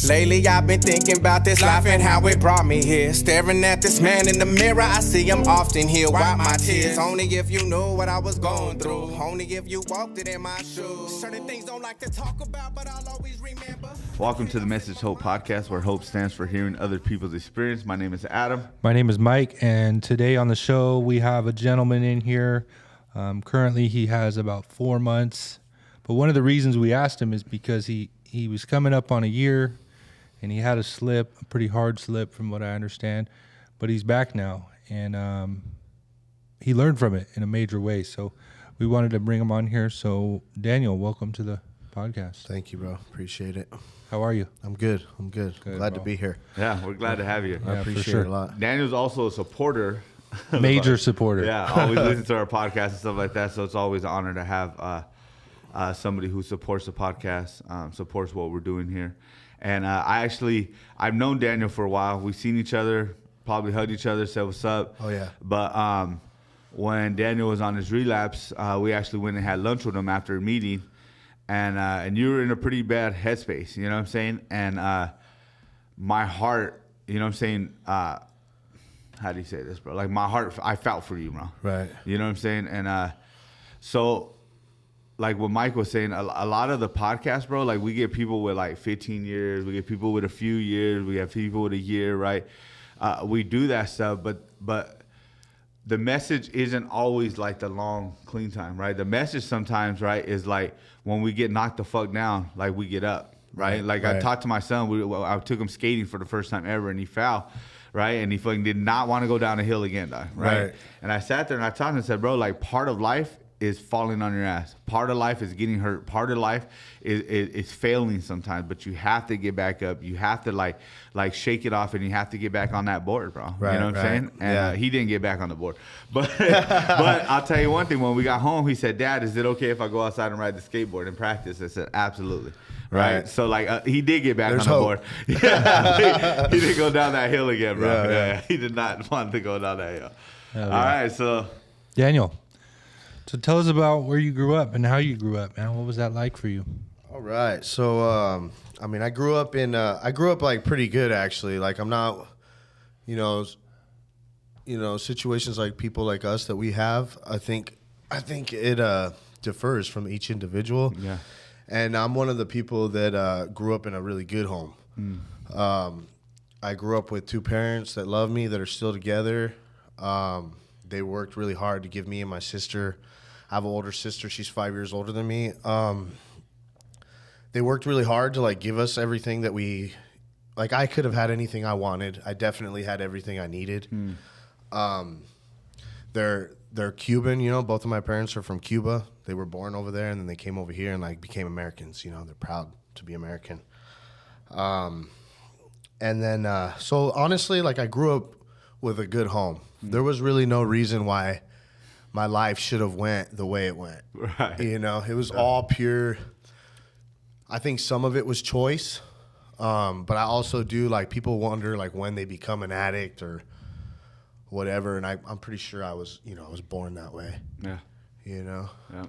Lately I've been thinking about this life and how it brought me here. Staring at this man in the mirror, I see him often here. Wipe my tears, only if you knew what I was going through. Only if you walked it in my shoes. Certain things don't like to talk about, but I'll always remember. Welcome to the Message Hope podcast, where hope stands for hearing other people's experience. My name is Adam. My name is Mike, and today on the show we have a gentleman in here. Currently he has about 4 months, but one of the reasons we asked him is because he was coming up on a year, and he had a slip, a pretty hard slip from what I understand, but he's back now, and he learned from it in a major way, so we wanted to bring him on here. So Daniel, welcome to the podcast. Thank you, bro. Appreciate it. How are you? I'm good. Glad bro. to be here. Yeah, we're glad to have you. I appreciate it a lot. Daniel's also a supporter. Major supporter. Yeah, always listen to our podcast and stuff like that, so it's always an honor to have somebody who supports the podcast, supports what we're doing here. And I've known Daniel for a while. We've seen each other, probably hugged each other, said what's up. Oh, yeah. But when Daniel was on his relapse, we actually went and had lunch with him after a meeting. And you were in a pretty bad headspace, you know what I'm saying? And my heart, you know what I'm saying? How do you say this, bro? Like, my heart, I felt for you, bro. Right. You know what I'm saying? And so, like what Mike was saying, a lot of the podcasts, bro, like we get people with like 15 years, we get people with a few years, we have people with a year, right? We do that stuff, but the message isn't always like the long, clean time, right? The message sometimes, right, is like when we get knocked the fuck down, like we get up, right? Like I talked to my son, I took him skating for the first time ever, and he fell, right? And he fucking did not want to go down a hill again, dog, right? And I sat there and I talked to him and said, bro, like part of life is falling on your ass. Part of life is getting hurt. Part of life is failing sometimes, but you have to get back up. You have to like shake it off, and you have to get back on that board, bro. Right, you know what I'm saying? And he didn't get back on the board. But I'll tell you one thing. When we got home, he said, Dad, is it okay if I go outside and ride the skateboard and practice? I said, absolutely. Right. So like he did get back on the board. Yeah, he didn't go down that hill again, bro. Yeah. He did not want to go down that hill. All right, so Daniel, so tell us about where you grew up and how you grew up, man. What was that like for you? All right. So, I mean, I grew up like pretty good, actually. Like, I'm not, you know, situations like people like us that we have. I think it differs from each individual. Yeah. And I'm one of the people that grew up in a really good home. I grew up with 2 parents that love me, that are still together. They worked really hard to give me and my sister. I have an older sister. She's 5 years older than me. They worked really hard to like give us everything that we, like I could have had anything I wanted. I definitely had everything I needed. They're Cuban, you know, both of my parents are from Cuba. They were born over there, and then they came over here and like became Americans, you know, they're proud to be American. And then, so honestly, like I grew up with a good home. There was really no reason why my life should have went the way it went. Right. You know, it was all pure. I think some of it was choice. But I also do, like, people wonder, like, when they become an addict or whatever. And I'm pretty sure I was born that way. Yeah. You know? Yeah.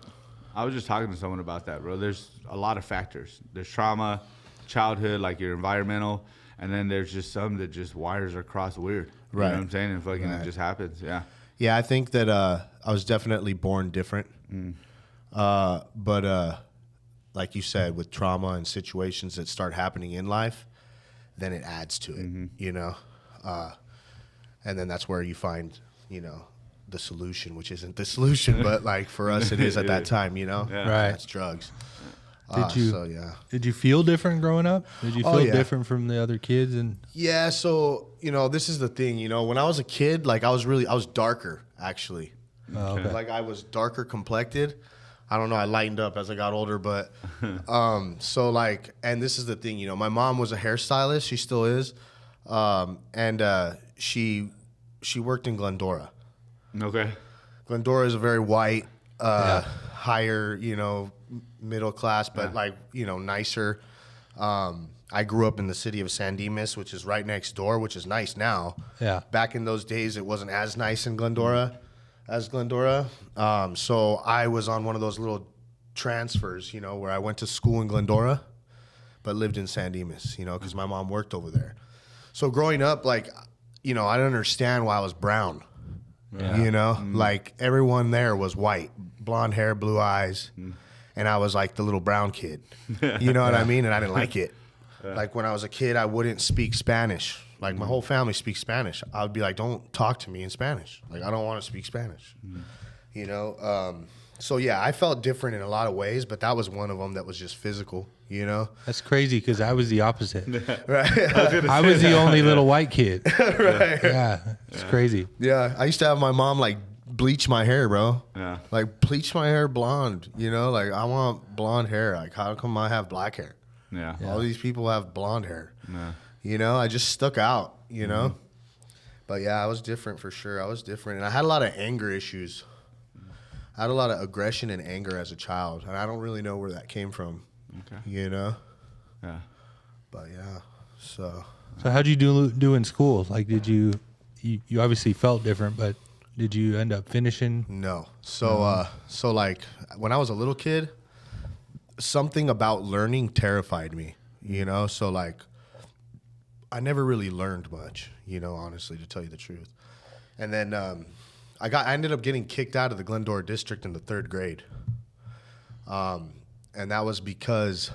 I was just talking to someone about that, bro. There's a lot of factors. There's trauma, childhood, like your environmental, and then there's just some that just wires are crossed weird. You know what I'm saying? And fucking it just happens. Yeah. Yeah, I think that I was definitely born different. But like you said, with trauma and situations that start happening in life, then it adds to it, you know? And then that's where you find, you know, the solution, which isn't the solution, but like for us it is at that time, you know? Yeah. Right. That's drugs. Did you feel different growing up? Did you feel different from the other kids? And yeah, so, you know, this is the thing, you know, when I was a kid, like I was darker, actually. okay. Like I was darker complected. I don't know, I lightened up as I got older, but so like, and this is the thing, you know, my mom was a hairstylist, she still is, and she worked in Glendora. Okay. Glendora is a very white, higher, you know, middle class, but like, you know, nicer. I grew up in the city of San Dimas, which is right next door, which is nice now. Yeah. Back in those days, it wasn't as nice in Glendora as Glendora. So I was on one of those little transfers, you know, where I went to school in Glendora, but lived in San Dimas, you know, because my mom worked over there. So growing up, like, you know, I didn't understand why I was brown. You know, like everyone there was white, blonde hair, blue eyes, and I was like the little brown kid. You know what I mean? And I didn't like it. Like when I was a kid, I wouldn't speak Spanish. Like my whole family speaks Spanish. I would be like, don't talk to me in Spanish. Like I don't want to speak Spanish. You know? So yeah, I felt different in a lot of ways, but that was one of them that was just physical, you know? That's crazy because I was the opposite. Right. I was the only little white kid. Right. Yeah, it's crazy. Yeah. I used to have my mom like bleach my hair, bro. Yeah. Like bleach my hair blonde, you know? Like I want blonde hair. Like how come I have black hair? Yeah. All these people have blonde hair. Yeah. You know, I just stuck out, you know? But yeah, I was different for sure. I was different. And I had a lot of anger issues. I had a lot of aggression and anger as a child. And I don't really know where that came from, you know? Yeah. But yeah, so. So how'd you do in school? Like, did you obviously felt different, but did you end up finishing? No. So, so like when I was a little kid, something about learning terrified me, you know? So like, I never really learned much, you know, honestly, to tell you the truth. And then I ended up getting kicked out of the Glendora district in the 3rd grade. And that was because,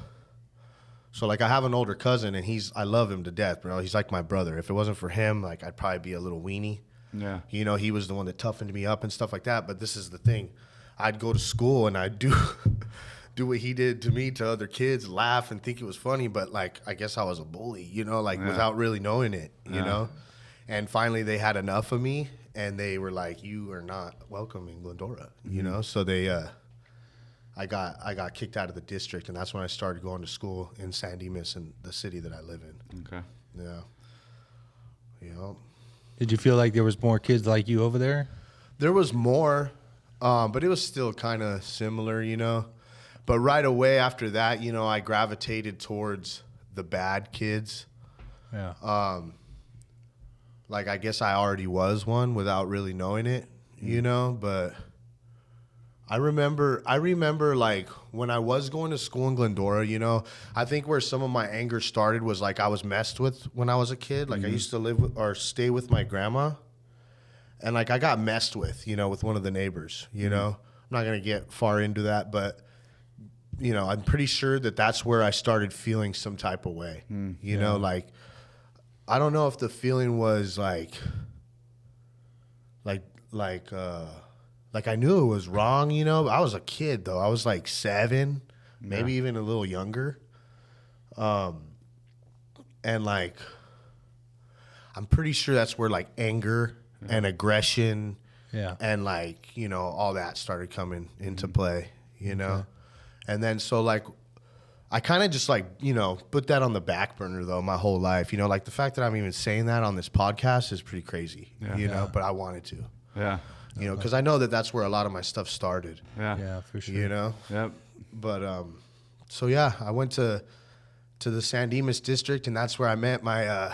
so like I have an older cousin and I love him to death, bro. He's like my brother. If it wasn't for him, like I'd probably be a little weenie. Yeah. You know, he was the one that toughened me up and stuff like that. But this is the thing. I'd go to school and I'd do what he did to me to other kids, laugh and think it was funny. But like, I guess I was a bully, you know, like without really knowing it, you know. And finally they had enough of me and they were like, you are not welcome in Glendora, you know. So they, I got kicked out of the district, and that's when I started going to school in San Dimas, in the city that I live in. Okay. Yeah. Yeah. Did you feel like there was more kids like you over there? There was more, but it was still kind of similar, you know. But right away after that, you know, I gravitated towards the bad kids. Yeah. Like, I guess I already was one without really knowing it, you know. But I remember like when I was going to school in Glendora, you know, I think where some of my anger started was like I was messed with when I was a kid. Like I used to live with, or stay with my grandma, and like I got messed with, you know, with one of the neighbors, you know. I'm not going to get far into that, but you know, I'm pretty sure that that's where I started feeling some type of way, you know, like I don't know if the feeling was like I knew it was wrong, you know. I was a kid though. I was like 7, maybe even a little younger. And like, I'm pretty sure that's where like anger and aggression and like, you know, all that started coming into play, you know. And then so like, I kind of just like, you know, put that on the back burner though my whole life, you know, like the fact that I'm even saying that on this podcast is pretty crazy, you know, but I wanted to. Yeah. You know, because I know that that's where a lot of my stuff started. Yeah. Yeah, for sure. You know? Yep. But, so yeah, I went to the San Dimas district, and that's where I met my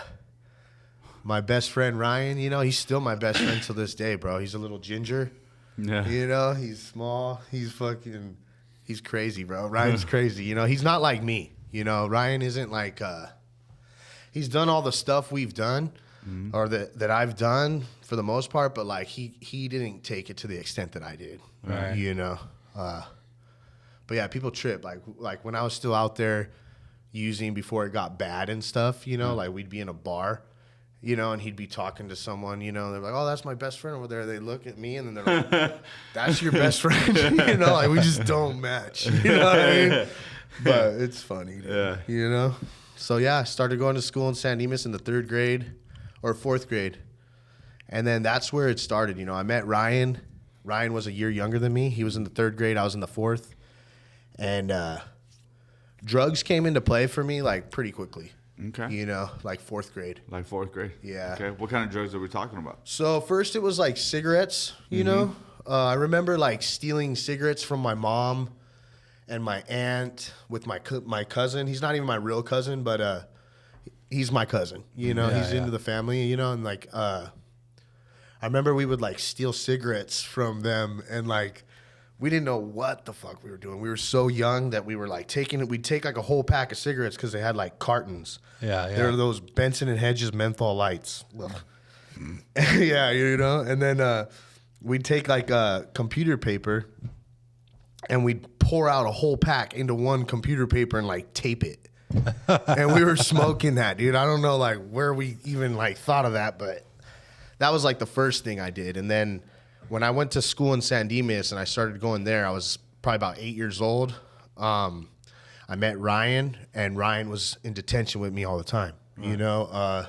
best friend, Ryan. You know, he's still my best friend to this day, bro. He's a little ginger. Yeah. You know, he's small. He's crazy, bro. Ryan's crazy. You know, he's not like me. You know, Ryan isn't like, he's done all the stuff we've done. Or that I've done for the most part, but like he didn't take it to the extent that I did, Right. you know. But yeah, people trip like when I was still out there using before it got bad and stuff, you know, like we'd be in a bar, you know, and he'd be talking to someone, you know, they're like, oh, that's my best friend over there. They look at me and then they're like, that's your best friend, you know, like we just don't match, you know what I mean? But it's funny, dude, you know. So yeah, I started going to school in San Dimas in the 3rd grade. Or 4th grade. And then that's where it started. You know, I met Ryan. Ryan was a year younger than me. He was in the 3rd grade. I was in the 4th. And drugs came into play for me, like, pretty quickly. Okay. You know, like 4th grade. Like 4th grade? Yeah. Okay. What kind of drugs are we talking about? So first it was, like, cigarettes, you know. I remember, like, stealing cigarettes from my mom and my aunt with my cousin. He's not even my real cousin, but he's my cousin, you know, he's into the family, you know, and like, I remember we would like steal cigarettes from them and like, we didn't know what the fuck we were doing. We were so young that we were like we'd take like a whole pack of cigarettes because they had like cartons. Yeah. There were those Benson and Hedges menthol lights. Yeah, you know, and then we'd take like computer paper and we'd pour out a whole pack into one computer paper and like tape it. And we were smoking that, dude. I don't know like where we even like thought of that, but that was like the first thing I did. And then when I went to school in San Dimas and I started going there, I was probably about 8 years old. I met Ryan, and Ryan was in detention with me all the time. Right. You know,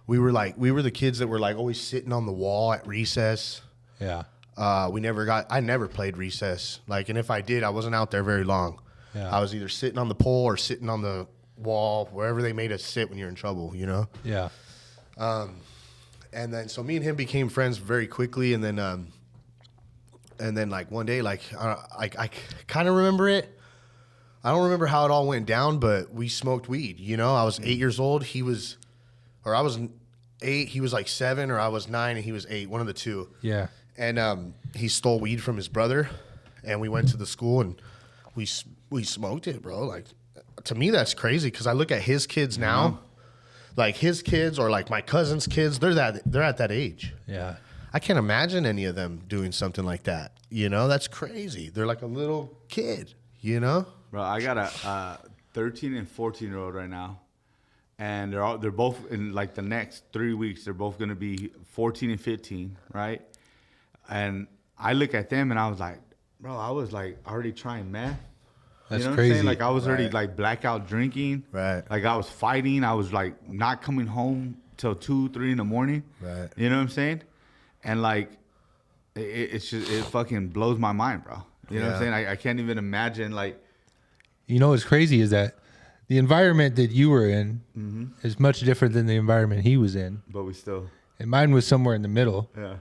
we were the kids that were like always sitting on the wall at recess. Yeah. I never played recess. Like, and if I did, I wasn't out there very long. Yeah. I was either sitting on the pole or sitting on the wall, wherever they made us sit when you're in trouble, you know? Yeah. And then, so me and him became friends very quickly. And then like one day, like, I kind of remember it. I don't remember how it all went down, but we smoked weed. You know, I was 8 years old. I was 8. He was like 7, or I was 9 and he was 8. One of the two. Yeah. And he stole weed from his brother, and we went to the school and we smoked it, bro. Like, to me, that's crazy because I look at his kids now. Like his kids or like my cousin's kids, they're at that age. Yeah. I can't imagine any of them doing something like that. You know, that's crazy. They're like a little kid, you know? Bro, I got a 13 and 14-year-old right now. And they're both in like the next 3 weeks, they're both going to be 14 and 15, right? And I look at them and I was like, bro, I was like already trying meth. That's you know crazy. What I'm saying? Like I was already like blackout drinking. Right. Like I was fighting. I was like not coming home till 2, 3 in the morning. Right. You know what I'm saying? And like, it's just, it fucking blows my mind, bro. You know what I'm saying? I can't even imagine like. You know what's crazy is that the environment that you were in is much different than the environment he was in. But we still. And mine was somewhere in the middle. Yeah.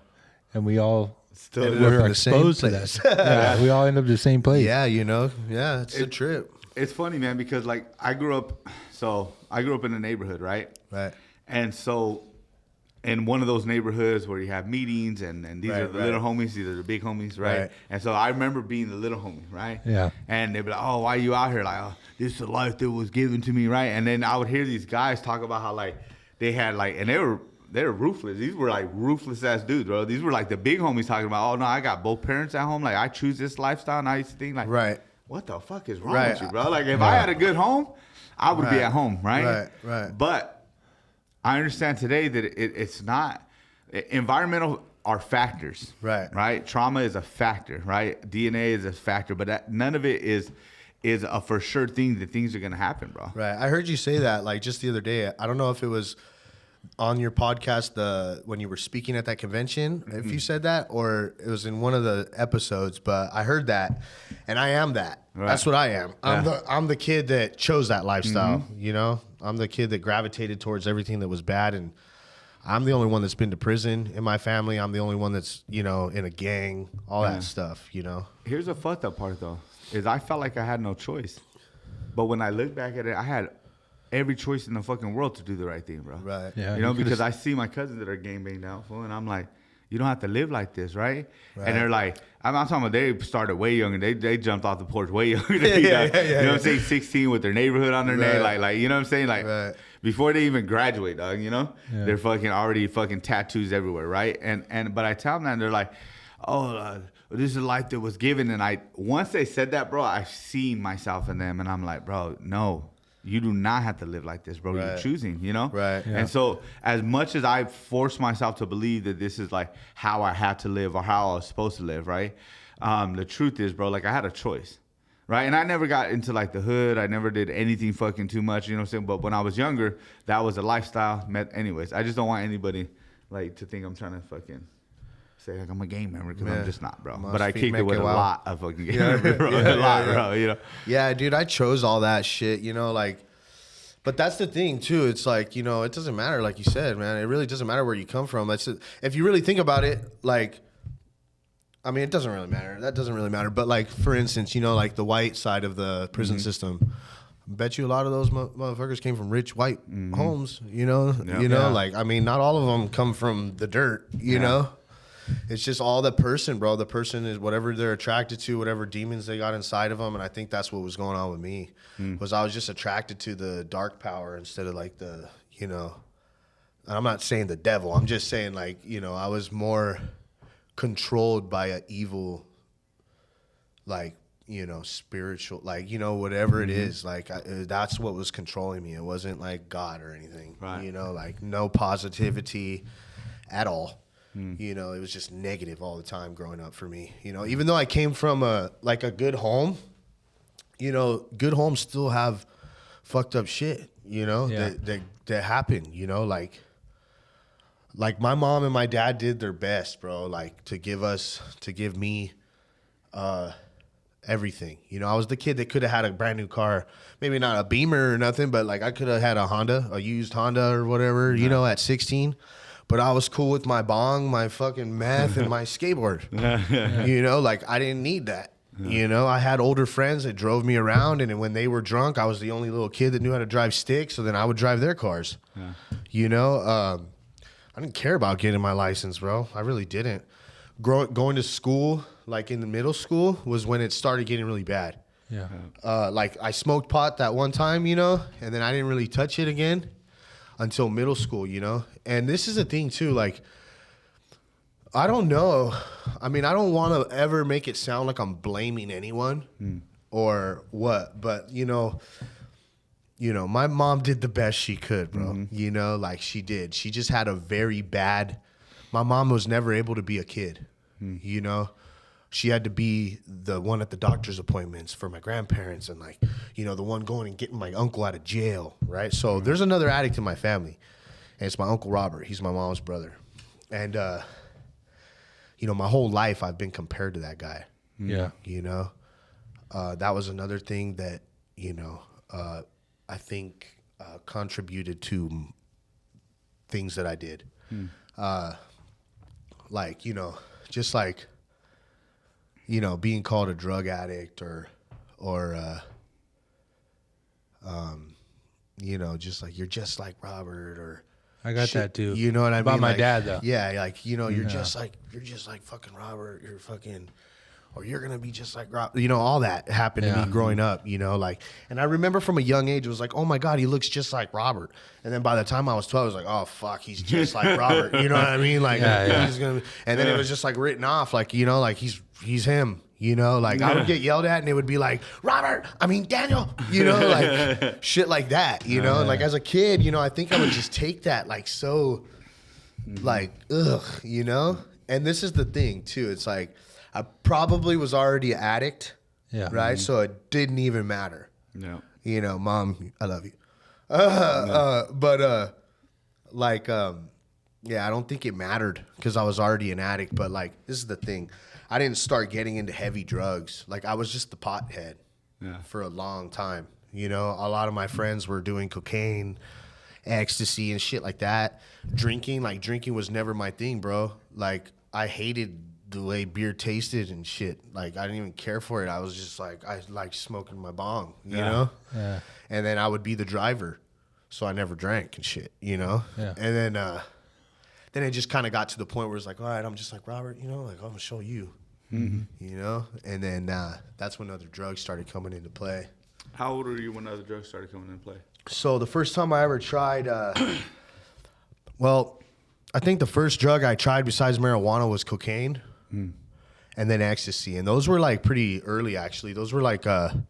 And we all Still ended up were in the same exposed to place. that. Yeah, we all end up in the same place. Yeah, you know? Yeah, it's a trip. It's funny, man, because like I grew up in a neighborhood, right? Right. And so in one of those neighborhoods where you have meetings and these are the little homies, these are the big homies, right? And so I remember being the little homie, right? Yeah. And they'd be like, oh, why are you out here? Like, oh, this is the life that was given to me, right? And then I would hear these guys talk about how like they had like, and they were ruthless. These were like ruthless ass dudes, bro. These were like the big homies talking about, oh no, I got both parents at home. Like I choose this lifestyle. And I used to think like, what the fuck is wrong with you, bro? Like if I had a good home, I would be at home, right? Right. But I understand today that it's not environmental are factors, right? Trauma is a factor, right? DNA is a factor, but none of it is a for sure thing that things are gonna happen, bro. Right. I heard you say that like just the other day. I don't know if it was on your podcast when you were speaking at that convention, if you said that, or it was in one of the episodes, but I heard that, and I am that. Right. That's what I am. I'm the kid that chose that lifestyle, you know? I'm the kid that gravitated towards everything that was bad, and I'm the only one that's been to prison in my family. I'm the only one that's, you know, in a gang, all that stuff, you know? Here's the fucked up part, though, is I felt like I had no choice. But when I look back at it, I had every choice in the fucking world to do the right thing, bro. Right. Yeah. You know, because I see my cousins that are gangbanged out, fool, and I'm like, you don't have to live like this, right? And they're like, I'm talking about they started way younger. They jumped off the porch way younger than me. You know what I'm saying? 16 with their neighborhood on their neck. Like, you know what I'm saying? Like, before they even graduate, dog, you know? Yeah. They're fucking already fucking tattoos everywhere, right? But I tell them that, and they're like, oh, this is a life that was given. And once they said that, bro, I've seen myself in them. And I'm like, bro, no. You do not have to live like this, bro. You're choosing, you know? Right. Yeah. And so as much as I force myself to believe that this is like how I had to live or how I was supposed to live, right? The truth is, bro, like I had a choice, right? And I never got into like the hood. I never did anything fucking too much, you know what I'm saying? But when I was younger, that was a lifestyle. Anyways, I just don't want anybody like to think I'm trying to fucking say like I'm a gang member because I'm just not, bro. But I kicked it with a lot of fucking gang members, bro. A lot, bro, you know? Yeah, dude, I chose all that shit, you know, like, but that's the thing too. It's like, you know, it doesn't matter, like you said, man. It really doesn't matter where you come from. If you really think about it, like, I mean, it doesn't really matter. That doesn't really matter. But like, for instance, you know, like the white side of the prison system, I bet you a lot of those motherfuckers came from rich white homes, you know? Like, I mean, not all of them come from the dirt, you know? It's just all the person, bro. The person is whatever they're attracted to, whatever demons they got inside of them. And I think that's what was going on with me was I was just attracted to the dark power instead of like the, you know, and I'm not saying the devil. I'm just saying like, you know, I was more controlled by an evil, like, you know, spiritual, like, you know, whatever it is, like, that's what was controlling me. It wasn't like God or anything, right. You know, like no positivity at all. You know, it was just negative all the time growing up for me. You know, even though I came from a good home, you know, good homes still have fucked up shit, you know, that happen, you know, like my mom and my dad did their best, bro, like to give me, everything. You know, I was the kid that could have had a brand new car, maybe not a Beamer or nothing, but like I could have had a used Honda or whatever, you know, at 16. But I was cool with my bong, my fucking meth, and my skateboard. You know, like I didn't need that. You know, I had older friends that drove me around, and when they were drunk, I was the only little kid that knew how to drive sticks, so then I would drive their cars. You know, I didn't care about getting my license, bro. I really didn't. Going to school, like in the middle school, was when it started getting really bad. Like I smoked pot that one time, you know, and then I didn't really touch it again until middle school, you know. And this is a thing too, like I don't know. I mean, I don't want to ever make it sound like I'm blaming anyone or what, but you know, my mom did the best she could, bro. You know, like she did. She just had a very bad. My mom was never able to be a kid. You know, she had to be the one at the doctor's appointments for my grandparents and like, you know, the one going and getting my uncle out of jail, right? So there's another addict in my family, and it's my Uncle Robert. He's my mom's brother. And, you know, my whole life I've been compared to that guy. You know, that was another thing that, you know, I think contributed to things that I did. Like, you know, just like, you know, being called a drug addict or you know, just like, you're just like Robert or I got shit, that too. you know what I mean? About my like, dad though. Yeah. Like, you know, you're just like fucking Robert. You're fucking, or you're going to be just like Robert. You know, all that happened to me growing up, you know, like, and I remember from a young age, it was like, oh my God, he looks just like Robert. And then by the time I was 12, I was like, oh fuck, he's just like Robert. You know what I mean? Like, he's gonna, and then it was just like written off, like, you know, like he's him. You know, like I would get yelled at and it would be like, Daniel, you know, like shit like that, you know? And like as a kid, you know, I think I would just take that like so like, ugh, you know? And this is the thing too. It's like I probably was already an addict, right? So it didn't even matter. You know, Mom, I love you. But like, yeah, I don't think it mattered because I was already an addict. But like, this is the thing. I didn't start getting into heavy drugs. Like I was just the pothead for a long time. You know, a lot of my friends were doing cocaine, ecstasy and shit like that. Drinking was never my thing, bro. Like I hated the way beer tasted and shit. Like I didn't even care for it. I was just like, I liked smoking my bong, you know? And then I would be the driver. So I never drank and shit, you know? And then it just kind of got to the point where it's like, all right, I'm just like Robert, you know, like I'm gonna show you, you know? And then that's when other drugs started coming into play. How old were you when other drugs started coming into play? So the first time I ever tried, well, I think the first drug I tried besides marijuana was cocaine and then ecstasy. And those were like pretty early, actually. Those were like 8th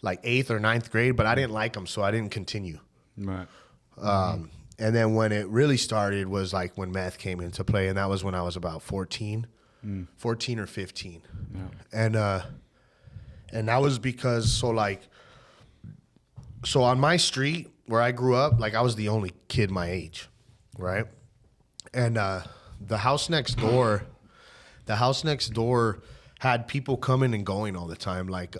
or 9th grade, but I didn't like them, so I didn't continue. Right. And then when it really started was like when meth came into play, and that was when I was about 14 or 15. And that was because, so on my street where I grew up, like I was the only kid my age, right? And the house next door had people coming and going all the time. Like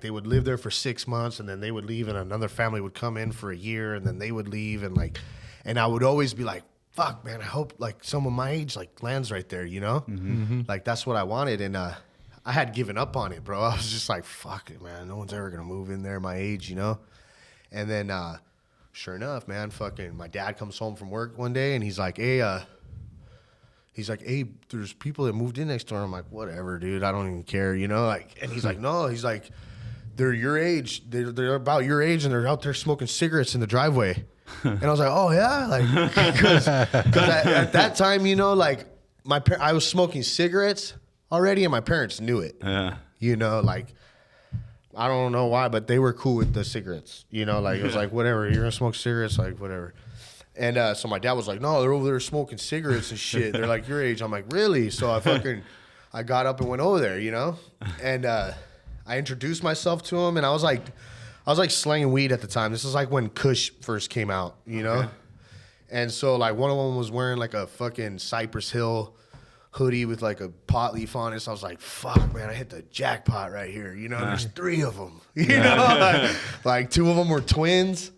they would live there for 6 months and then they would leave, and another family would come in for a year and then they would leave, and I would always be like, fuck, man, I hope like someone my age like lands right there, you know? Like that's what I wanted. And I had given up on it, bro. I was just like, fuck it, man. No one's ever gonna move in there my age, you know? And then sure enough, man, fucking my dad comes home from work one day and he's like, hey, He's like, hey, there's people that moved in next door. I'm like, whatever, dude. I don't even care, you know? Like, and he's like, no. He's like, they're your age. They're about your age, and they're out there smoking cigarettes in the driveway. And I was like, oh, yeah? Like, because at that time, you know, like, I was smoking cigarettes already, and my parents knew it. Yeah. You know, like, I don't know why, but they were cool with the cigarettes. You know, like, it was like, whatever, you're going to smoke cigarettes? Like, whatever. And so my dad was like, no, they're over there smoking cigarettes and shit. They're like your age. I'm like, really? So I got up and went over there, you know? And I introduced myself to him, and I was like slanging weed at the time. This is like when Kush first came out, you know? Okay. And so, like, one of them was wearing, like, a fucking Cypress Hill hoodie with, like, a pot leaf on it. So I was like, fuck, man, I hit the jackpot right here. You know, there's 3 of them. You know? Like 2 of them were twins,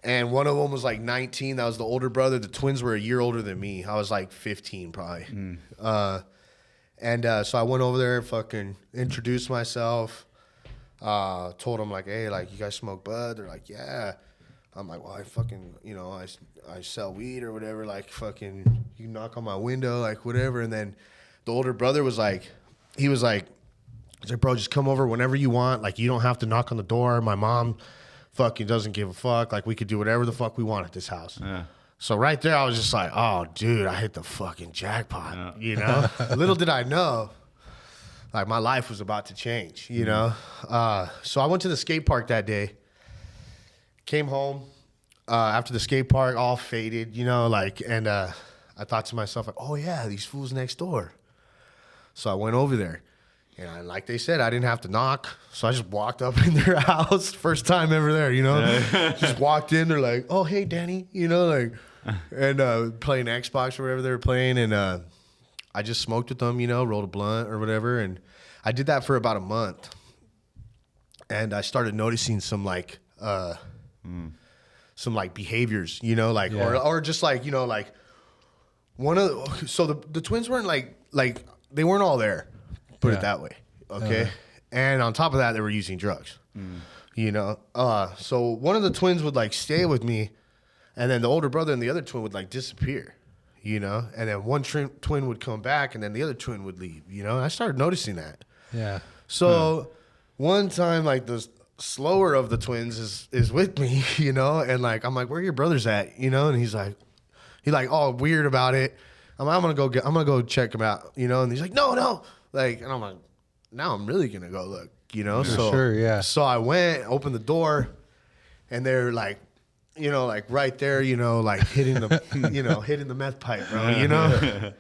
and one of them was, like, 19. That was the older brother. The twins were a year older than me. I was, like, 15 probably. So I went over there, fucking introduced myself. Told them, like, hey, like, you guys smoke bud? They're like, yeah. I'm like, well, I fucking, you know, I sell weed or whatever. Like, fucking, you can knock on my window, like, whatever. And then the older brother was like, he's like, bro, just come over whenever you want. Like, you don't have to knock on the door. My mom fucking doesn't give a fuck. Like, we could do whatever the fuck we want at this house. Yeah. So right there, I was just like, oh, dude, I hit the fucking jackpot, you know? Little did I know, like, my life was about to change, you know? So I went to the skate park that day, came home after the skate park, all faded, you know, like, and I thought to myself, like, oh, yeah, these fools next door. So I went over there, and like they said, I didn't have to knock, so I just walked up in their house, first time ever there, you know? Just walked in, they're like, oh, hey, Danny, you know, like, and playing Xbox or whatever they were playing, and I just smoked with them, you know, rolled a blunt or whatever, and I did that for about a month, and I started noticing some, like, some, like, behaviors, you know, like, or just, like, you know, like, so the twins weren't, like, they weren't all there, put it that way, okay? And on top of that, they were using drugs, you know? So one of the twins would, like, stay with me, and then the older brother and the other twin would, like, disappear, you know? And then one twin would come back, and then the other twin would leave, you know? And I started noticing that. Yeah. So one time, like, the slower of the twins is with me, you know? And, like, I'm like, where are your brothers at, you know? And he's like all weird about it. I'm gonna go check him out, you know? And he's like, no. Like, and I'm like, now I'm really gonna go look, you know? So I went, opened the door, and they're like, you know, like right there, you know, like hitting the, you know, hitting the meth pipe, bro, you know?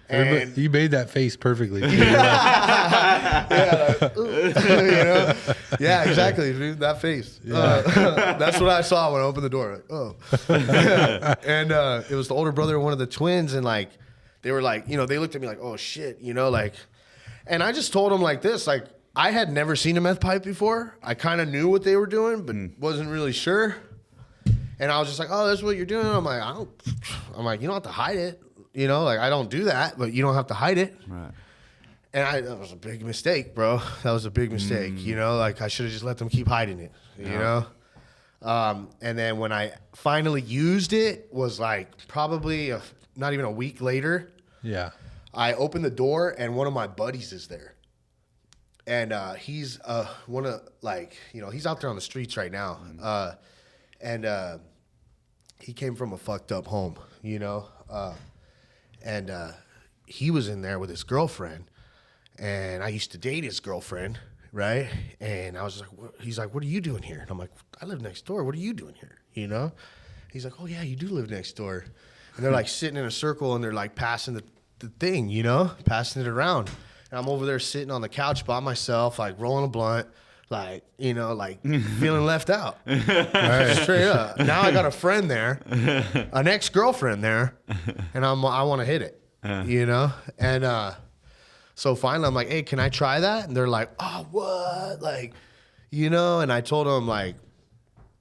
And you made that face perfectly. You know? Yeah, exactly, dude, that face. That's what I saw when I opened the door. Like, oh. And it was the older brother of one of the twins, and, like, they were like, you know, they looked at me like, oh, shit, you know, like, and I just told them like this, like, I had never seen a meth pipe before. I kind of knew what they were doing, but wasn't really sure. And I was just like, oh, that's what you're doing? I'm like, you don't have to hide it. You know, like, I don't do that, but you don't have to hide it. Right. And that was a big mistake, bro. That was a big mistake. You know, like, I should have just let them keep hiding it, you know? And then when I finally used it was, like, probably not even a week later. Yeah. I opened the door, and one of my buddies is there. And he's one of, like, you know, he's out there on the streets right now. And he came from a fucked up home, you know? And he was in there with his girlfriend, and I used to date his girlfriend, right? And I was like, he's like, what are you doing here? And I'm like, I live next door. What are you doing here? You know? He's like, oh, yeah, you do live next door. And they're, like, sitting in a circle, and they're, like, passing the thing, you know, passing it around. And I'm over there sitting on the couch by myself, like, rolling a blunt, like, you know, like, feeling left out. Right, straight up. Now I got a friend there, an ex-girlfriend there, and I want to hit it, you know? And so finally I'm like, hey, can I try that? And they're like, oh, what? Like, you know? And I told them, like,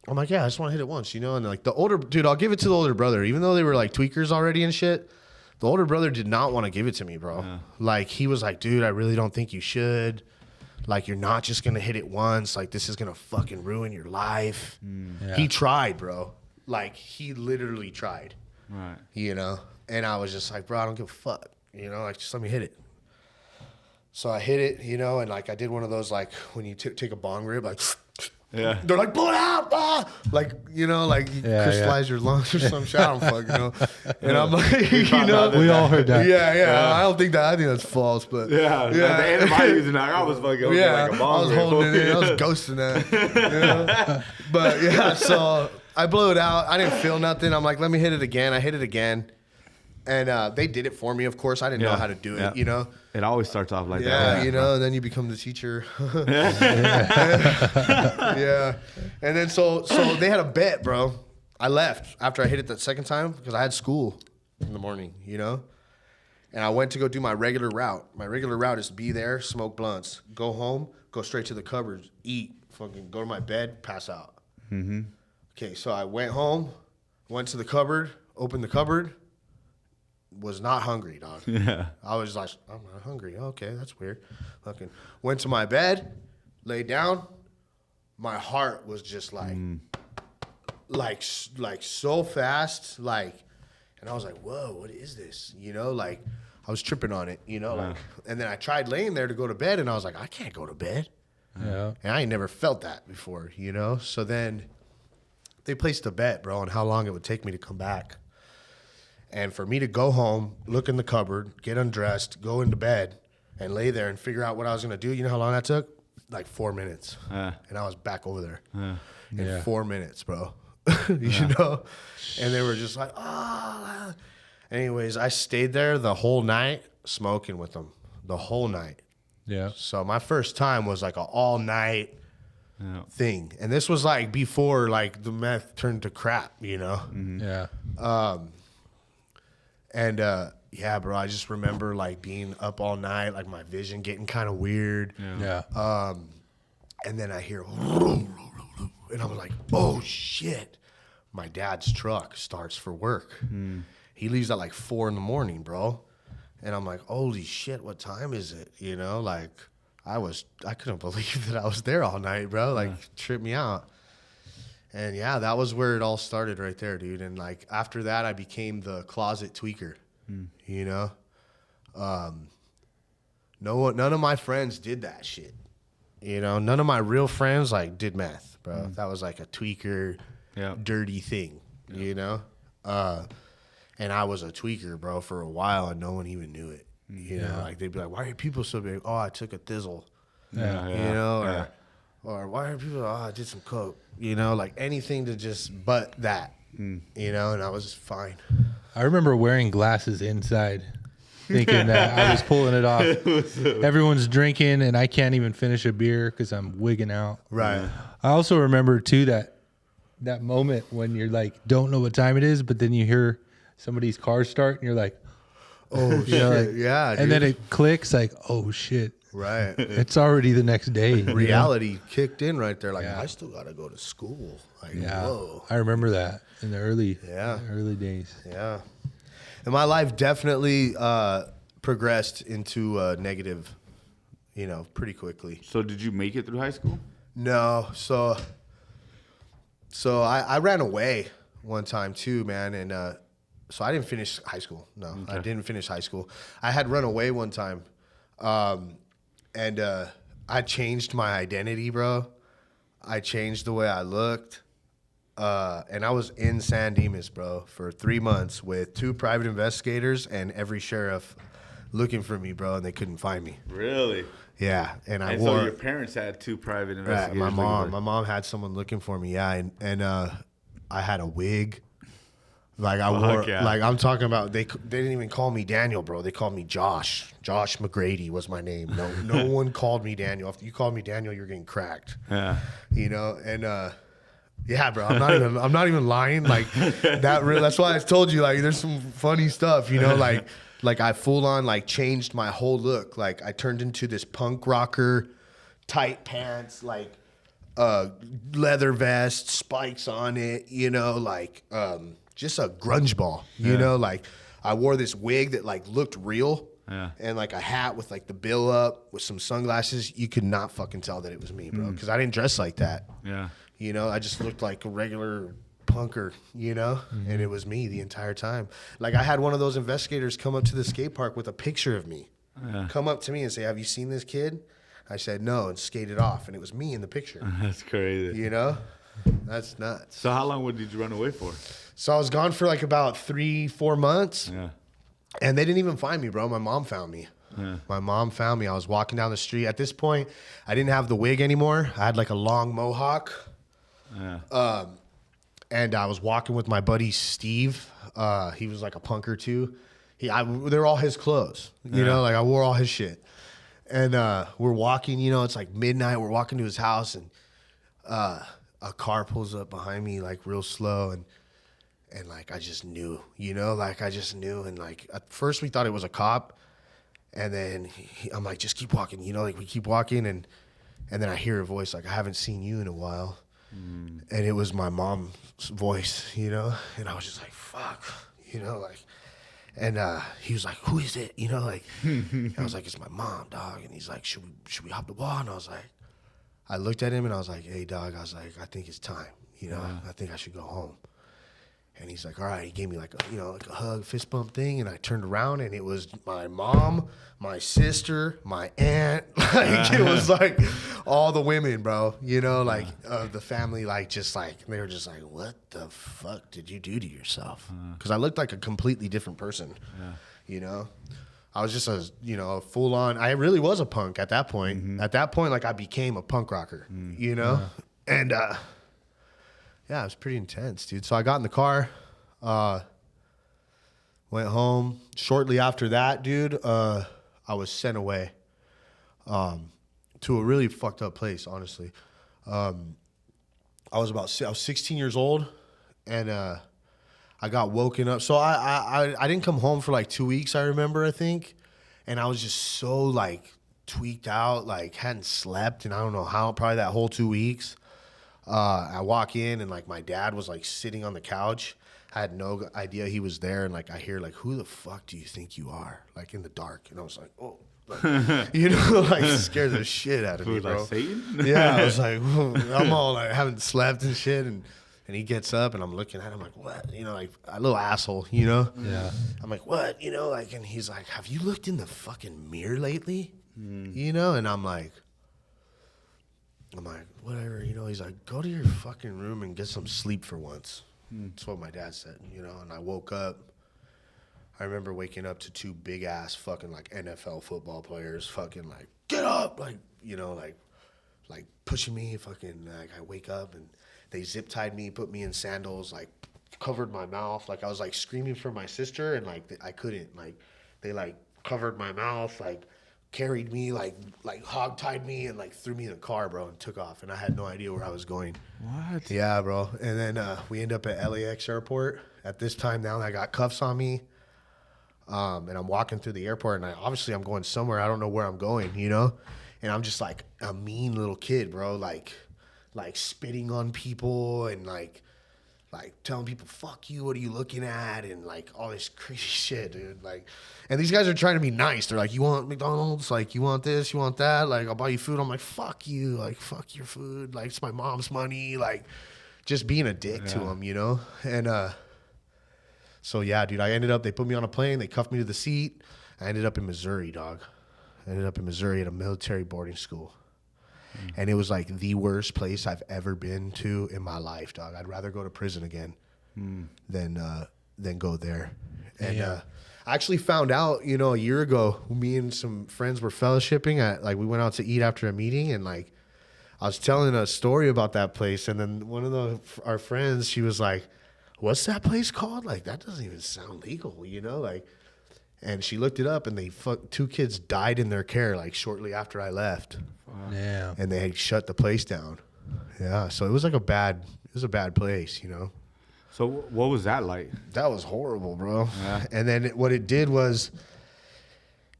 I'm like, yeah, I just want to hit it once, you know? And, like, the older, dude, I'll give it to the older brother. Even though they were, like, tweakers already and shit, the older brother did not want to give it to me, bro. Yeah. Like, he was like, dude, I really don't think you should. Like, you're not just going to hit it once. Like, this is going to fucking ruin your life. Yeah. He tried, bro. Like, he literally tried. Right. You know? And I was just like, bro, I don't give a fuck. you know, like just let me hit it. So I hit it, you know, and like I did one of those like when you take a bong rib, like Yeah. they're like blow it out, like you know, like you crystallize your lungs or some shit. I don't fucking know. And I'm like, you know, We all heard that. Yeah. I think that's false, but Yeah. At the end of my using that, I was fucking like a bomb. I was holding it in. I was ghosting that. You know? But yeah, so I blew it out. I didn't feel nothing. I'm like, let me hit it again. I hit it again. And they did it for me, of course. I didn't know how to do it, you know? It always starts off like that. Yeah, you know, and then you become the teacher. Yeah. And then so they had a bet, bro. I left after I hit it the second time because I had school in the morning, you know? And I went to go do my regular route. My regular route is be there, smoke blunts, go home, go straight to the cupboards, eat, fucking go to my bed, pass out. Mm-hmm. Okay, so I went home, went to the cupboard, opened the cupboard, was not hungry, dog. Yeah. I was like, I'm not hungry. Okay, that's weird. Fucking went to my bed, laid down. My heart was just like so fast, like, and I was like, whoa, what is this? You know, like I was tripping on it, you know, like, and then I tried laying there to go to bed, and I was like, I can't go to bed. Yeah. And I ain't never felt that before, you know? So then they placed a bet, bro, on how long it would take me to come back. And for me to go home, look in the cupboard, get undressed, go into bed, and lay there and figure out what I was going to do, you know how long that took? Like 4 minutes. And I was back over there in 4 minutes, bro. You know? And they were just like, oh. Anyways, I stayed there the whole night smoking with them, the whole night. Yeah. So my first time was like an all night thing. And this was like before like the meth turned to crap, you know? Yeah. And yeah, bro, I just remember like being up all night, like my vision getting kind of weird. Yeah. And then I hear, and I was like, oh shit. My dad's truck starts for work. He leaves at like 4 a.m, bro. And I'm like, holy shit, what time is it? You know, like I couldn't believe that I was there all night, bro. Like tripped me out. And yeah, that was where it all started right there, dude. And like after that, I became the closet tweaker, you know? None of my friends did that shit. You know, none of my real friends like did meth, bro. That was like a tweaker, dirty thing, you know? And I was a tweaker, bro, for a while, and no one even knew it. You know, like they'd be like, why are people so big? Oh, I took a thizzle. Yeah. You know, or why are people, oh, I did some coke. You know, like anything to just but that, you know, and I was fine. I remember wearing glasses inside, thinking that I was pulling it off. Everyone's drinking, and I can't even finish a beer because I'm wigging out. Right. I also remember, too, that moment when you're like, don't know what time it is, but then you hear somebody's car start, and you're like, oh, shit. know, like, Yeah. And dude. then it clicks, like, oh, shit. Right. It's already the next day. you know? Reality kicked in right there. Like, I still got to go to school. Like, Yeah. whoa. I remember that in the early days. Yeah. And my life definitely progressed into negative, you know, pretty quickly. So did you make it through high school? No. So I ran away one time too, man. And so I didn't finish high school. No, okay. I didn't finish high school. I had run away one time. And I changed my identity, bro. I changed the way I looked. And I was in San Dimas, bro, for 3 months with 2 private investigators and every sheriff looking for me, bro, and they couldn't find me. Really? Yeah, and I and wore. So your parents had 2 private investigators. Right, my mom had someone looking for me. Yeah, and I had a wig. Like I wore, like I'm talking about. They didn't even call me Daniel, bro. They called me Josh. Josh McGrady was my name. No one called me Daniel. If you called me Daniel, you're getting cracked. Yeah, you know. And yeah, bro. I'm not even lying. Like that. That's why I told you. Like there's some funny stuff. You know, like I full on like changed my whole look. Like I turned into this punk rocker, tight pants, like leather vest, spikes on it. You know, like just a grunge ball, you know, like I wore this wig that like looked real and like a hat with like the bill up with some sunglasses. You could not fucking tell that it was me, bro. Cause I didn't dress like that. Yeah. You know, I just looked like a regular punker, you know? And it was me the entire time. Like, I had one of those investigators come up to the skate park with a picture of me. Come up to me and say, have you seen this kid? I said, no, and skated off. And it was me in the picture. That's crazy. You know? That's nuts. So how long did you run away for? So I was gone for like about 3-4 months. Yeah. And they didn't even find me, bro. My mom found me. Yeah. My mom found me. I was walking down the street. At this point, I didn't have the wig anymore. I had like a long mohawk. Yeah. And I was walking with my buddy Steve. He was like a punker too. They're all his clothes. You know, like I wore all his shit. And we're walking, you know, it's like midnight. We're walking to his house, and a car pulls up behind me like real slow, and like I just knew, you know, like I just knew. And like at first we thought it was a cop, and then I'm like, just keep walking, you know, like we keep walking, and then I hear a voice like, I haven't seen you in a while. And it was my mom's voice, you know, and I was just like, fuck, you know, like, and he was like, who is it, you know, like, I was like, it's my mom, dog. And he's like, should we hop the wall? And I was like, I looked at him and I was like, hey, dog, I was like, I think it's time, you know, I think I should go home. And he's like, all right. He gave me like a, you know, like a hug, fist bump thing. And I turned around and it was my mom, my sister, my aunt. Like, it was like all the women, bro, you know, like the family, like just like, they were just like, what the fuck did you do to yourself? Because I looked like a completely different person, you know. I was just a, you know, a full on, I really was a punk at that point. At that point, like I became a punk rocker, you know. And yeah, it was pretty intense, dude. So I got in the car, went home. Shortly after that, dude, I was sent away to a really fucked up place, honestly. I was 16 years old, and I got woken up. So I didn't come home for like 2 weeks, I remember, I think. And I was just so like tweaked out, like hadn't slept, and I don't know how, probably that whole 2 weeks. I walk in and like my dad was like sitting on the couch. I had no idea he was there, and like I hear like, who the fuck do you think you are? Like in the dark. And I was like, oh, like, you know, like scared the shit out of me, bro. Like Satan? Yeah, I was like, I'm all like, haven't slept and shit, and he gets up and I'm looking at him like, what? You know, like a little asshole, you know? Yeah. I'm like, what? You know, like, and he's like, have you looked in the fucking mirror lately? You know? And I'm like, whatever, you know. He's like, go to your fucking room and get some sleep for once. That's what my dad said, you know. And I woke up. I remember waking up to two big ass fucking like NFL football players fucking like, get up, like, you know, like pushing me. Fucking like I wake up and they zip tied me, put me in sandals, like covered my mouth. Like I was like screaming for my sister, and like I couldn't. Like they like covered my mouth, like carried me, like hog tied me, and like threw me in a car, bro, and took off. And I had no idea where I was going. What? Yeah, bro. And then we end up at LAX airport. At this time now, I got cuffs on me. And I'm walking through the airport, and I'm going somewhere. I don't know where I'm going, you know? And I'm just like a mean little kid, bro. Like spitting on people and like telling people, fuck you, what are you looking at? And like all this crazy shit, dude. Like, and these guys are trying to be nice. They're like, you want McDonald's? Like, you want this? You want that? Like, I'll buy you food. I'm like, fuck you. Like, fuck your food. Like, it's my mom's money. Like, just being a dick to them, you know? And so, yeah, dude, they put me on a plane. They cuffed me to the seat. I ended up in Missouri, dog. I ended up in Missouri at a military boarding school. And it was like the worst place I've ever been to in my life, dog. I'd rather go to prison again than go there. And I actually found out, you know, a year ago, me and some friends were fellowshipping at, like, we went out to eat after a meeting, and like I was telling a story about that place, and then one of our friends, she was like, what's that place called? Like, that doesn't even sound legal, you know? Like, and she looked it up, and two kids died in their care, like, shortly after I left. Yeah. And they had shut the place down. Yeah, so it was like a bad place, you know? So what was that like? That was horrible, bro. Yeah. And then what it did was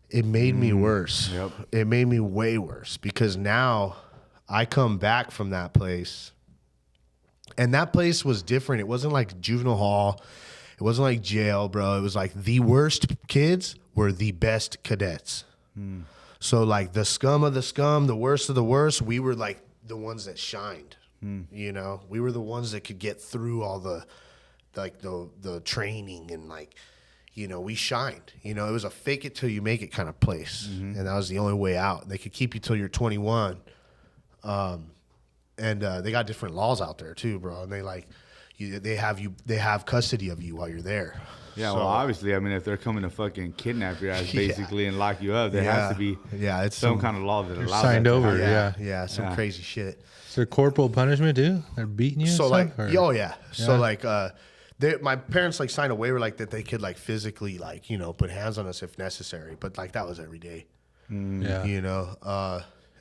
it made me worse. Yep. It made me way worse, because now I come back from that place, and that place was different. It wasn't like juvenile hall. It wasn't like jail, bro. It was like the worst kids were the best cadets. So like the scum of the scum, the worst of the worst, we were like the ones that shined. You know, we were the ones that could get through all the training and like, you know, we shined. You know, it was a fake it till you make it kind of place, and that was the only way out. They could keep you till you're 21, and they got different laws out there too, bro. And they like, they have custody of you while you're there. Yeah, So, well, obviously, I mean, if they're coming to fucking kidnap your ass, basically, and lock you up, there has to be it's some kind of law that allows signed that to over, happen. yeah, some crazy shit. Is there corporal punishment too? They're beating you. So and like, stuff, or? So like, my parents like signed a waiver like that they could like physically like, you know, put hands on us if necessary, but like that was every day. Yeah. You know,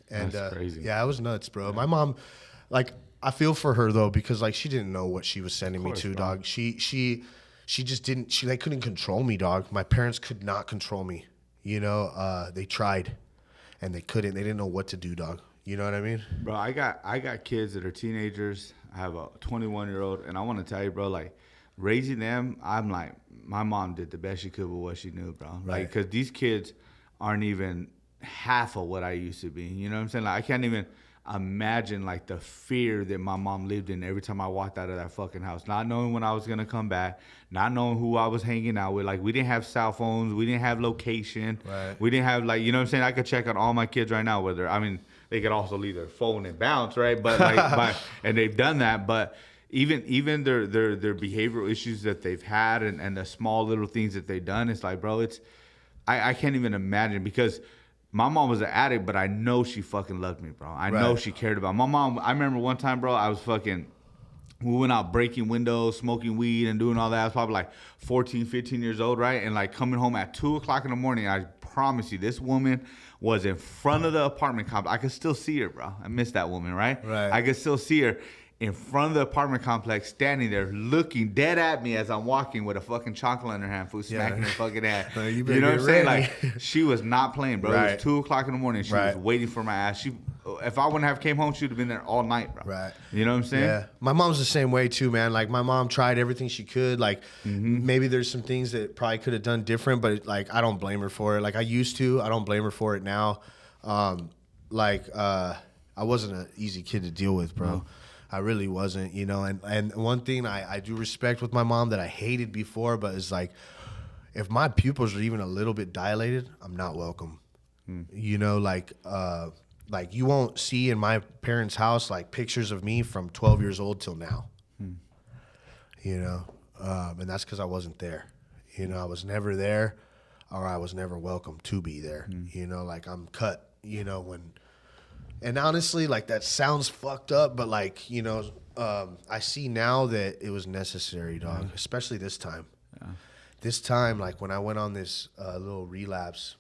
and That's crazy. Yeah, it was nuts, bro. My mom, like, I feel for her though because like she didn't know what she was sending me to, dog. She just didn't. They couldn't control me, dog. My parents could not control me. You know, they tried, and they couldn't. They didn't know what to do, dog. You know what I mean? Bro, I got kids that are teenagers. I have a 21-year-old, and I want to tell you, bro, like raising them, I'm like, my mom did the best she could with what she knew, bro. Like, because these kids aren't even half of what I used to be. You know what I'm saying? Like, I can't even imagine like the fear that my mom lived in every time I walked out of that fucking house, not knowing when I was gonna come back, not knowing who I was hanging out with. Like, we didn't have cell phones, we didn't have location, we didn't have, like, you know what I'm saying? I could check on all my kids right now, whether, I mean, they could also leave their phone and bounce, right? But like, and they've done that, but even their behavioral issues that they've had and the small little things that they've done, it's like, bro, it's I can't even imagine, because my mom was an addict, but I know she fucking loved me, bro. I know she cared about my mom. I remember one time, bro, we went out breaking windows, smoking weed, and doing all that. I was probably like 14, 15 years old, right? And like coming home at 2 o'clock in the morning, I promise you, this woman was in front of the apartment complex. I could still see her, bro. I miss that woman, right? I could still see her in front of the apartment complex, standing there, looking dead at me as I'm walking with a fucking chocolate in her hand, food smacking her fucking head. You know what I'm saying? Like, she was not playing, bro. It was 2 o'clock in the morning. She was waiting for my ass. If I wouldn't have came home, she would have been there all night, bro. You know what I'm saying? Yeah. My mom's the same way too, man. Like, my mom tried everything she could. Like, maybe there's some things that probably could have done different, but like, I don't blame her for it. Like, I used to. I don't blame her for it now. I wasn't an easy kid to deal with, bro. No. I really wasn't, you know. And one thing I do respect with my mom that I hated before, but is like, if my pupils are even a little bit dilated, I'm not welcome. You know, like you won't see in my parents' house like pictures of me from 12 years old till now. You know, and that's because I wasn't there. You know, I was never there, or I was never welcome to be there. You know, like, I'm cut. You know, when. And honestly, like, that sounds fucked up, but like, you know, I see now that it was necessary, dog, especially this time. This time, like, when I went on this little relapse,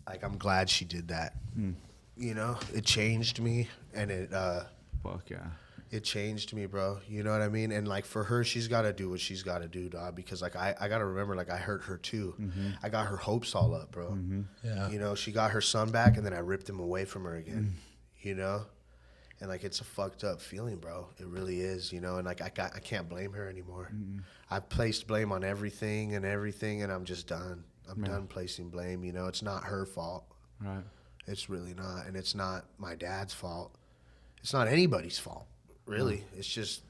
like, I'm glad she did that. You know, it changed me, and it fuck yeah. It changed me, bro. You know what I mean? And like, for her, she's got to do what she's got to do, dog. Because like, I got to remember, like, I hurt her too. I got her hopes all up, bro. Yeah. You know, she got her son back, and then I ripped him away from her again. You know, and like, it's a fucked up feeling, bro. It really is. You know, and like, I can't blame her anymore. I've placed blame on everything, and I'm just done. I'm done placing blame. You know, it's not her fault. Right. It's really not, and it's not my dad's fault. It's not anybody's fault. Really, it's just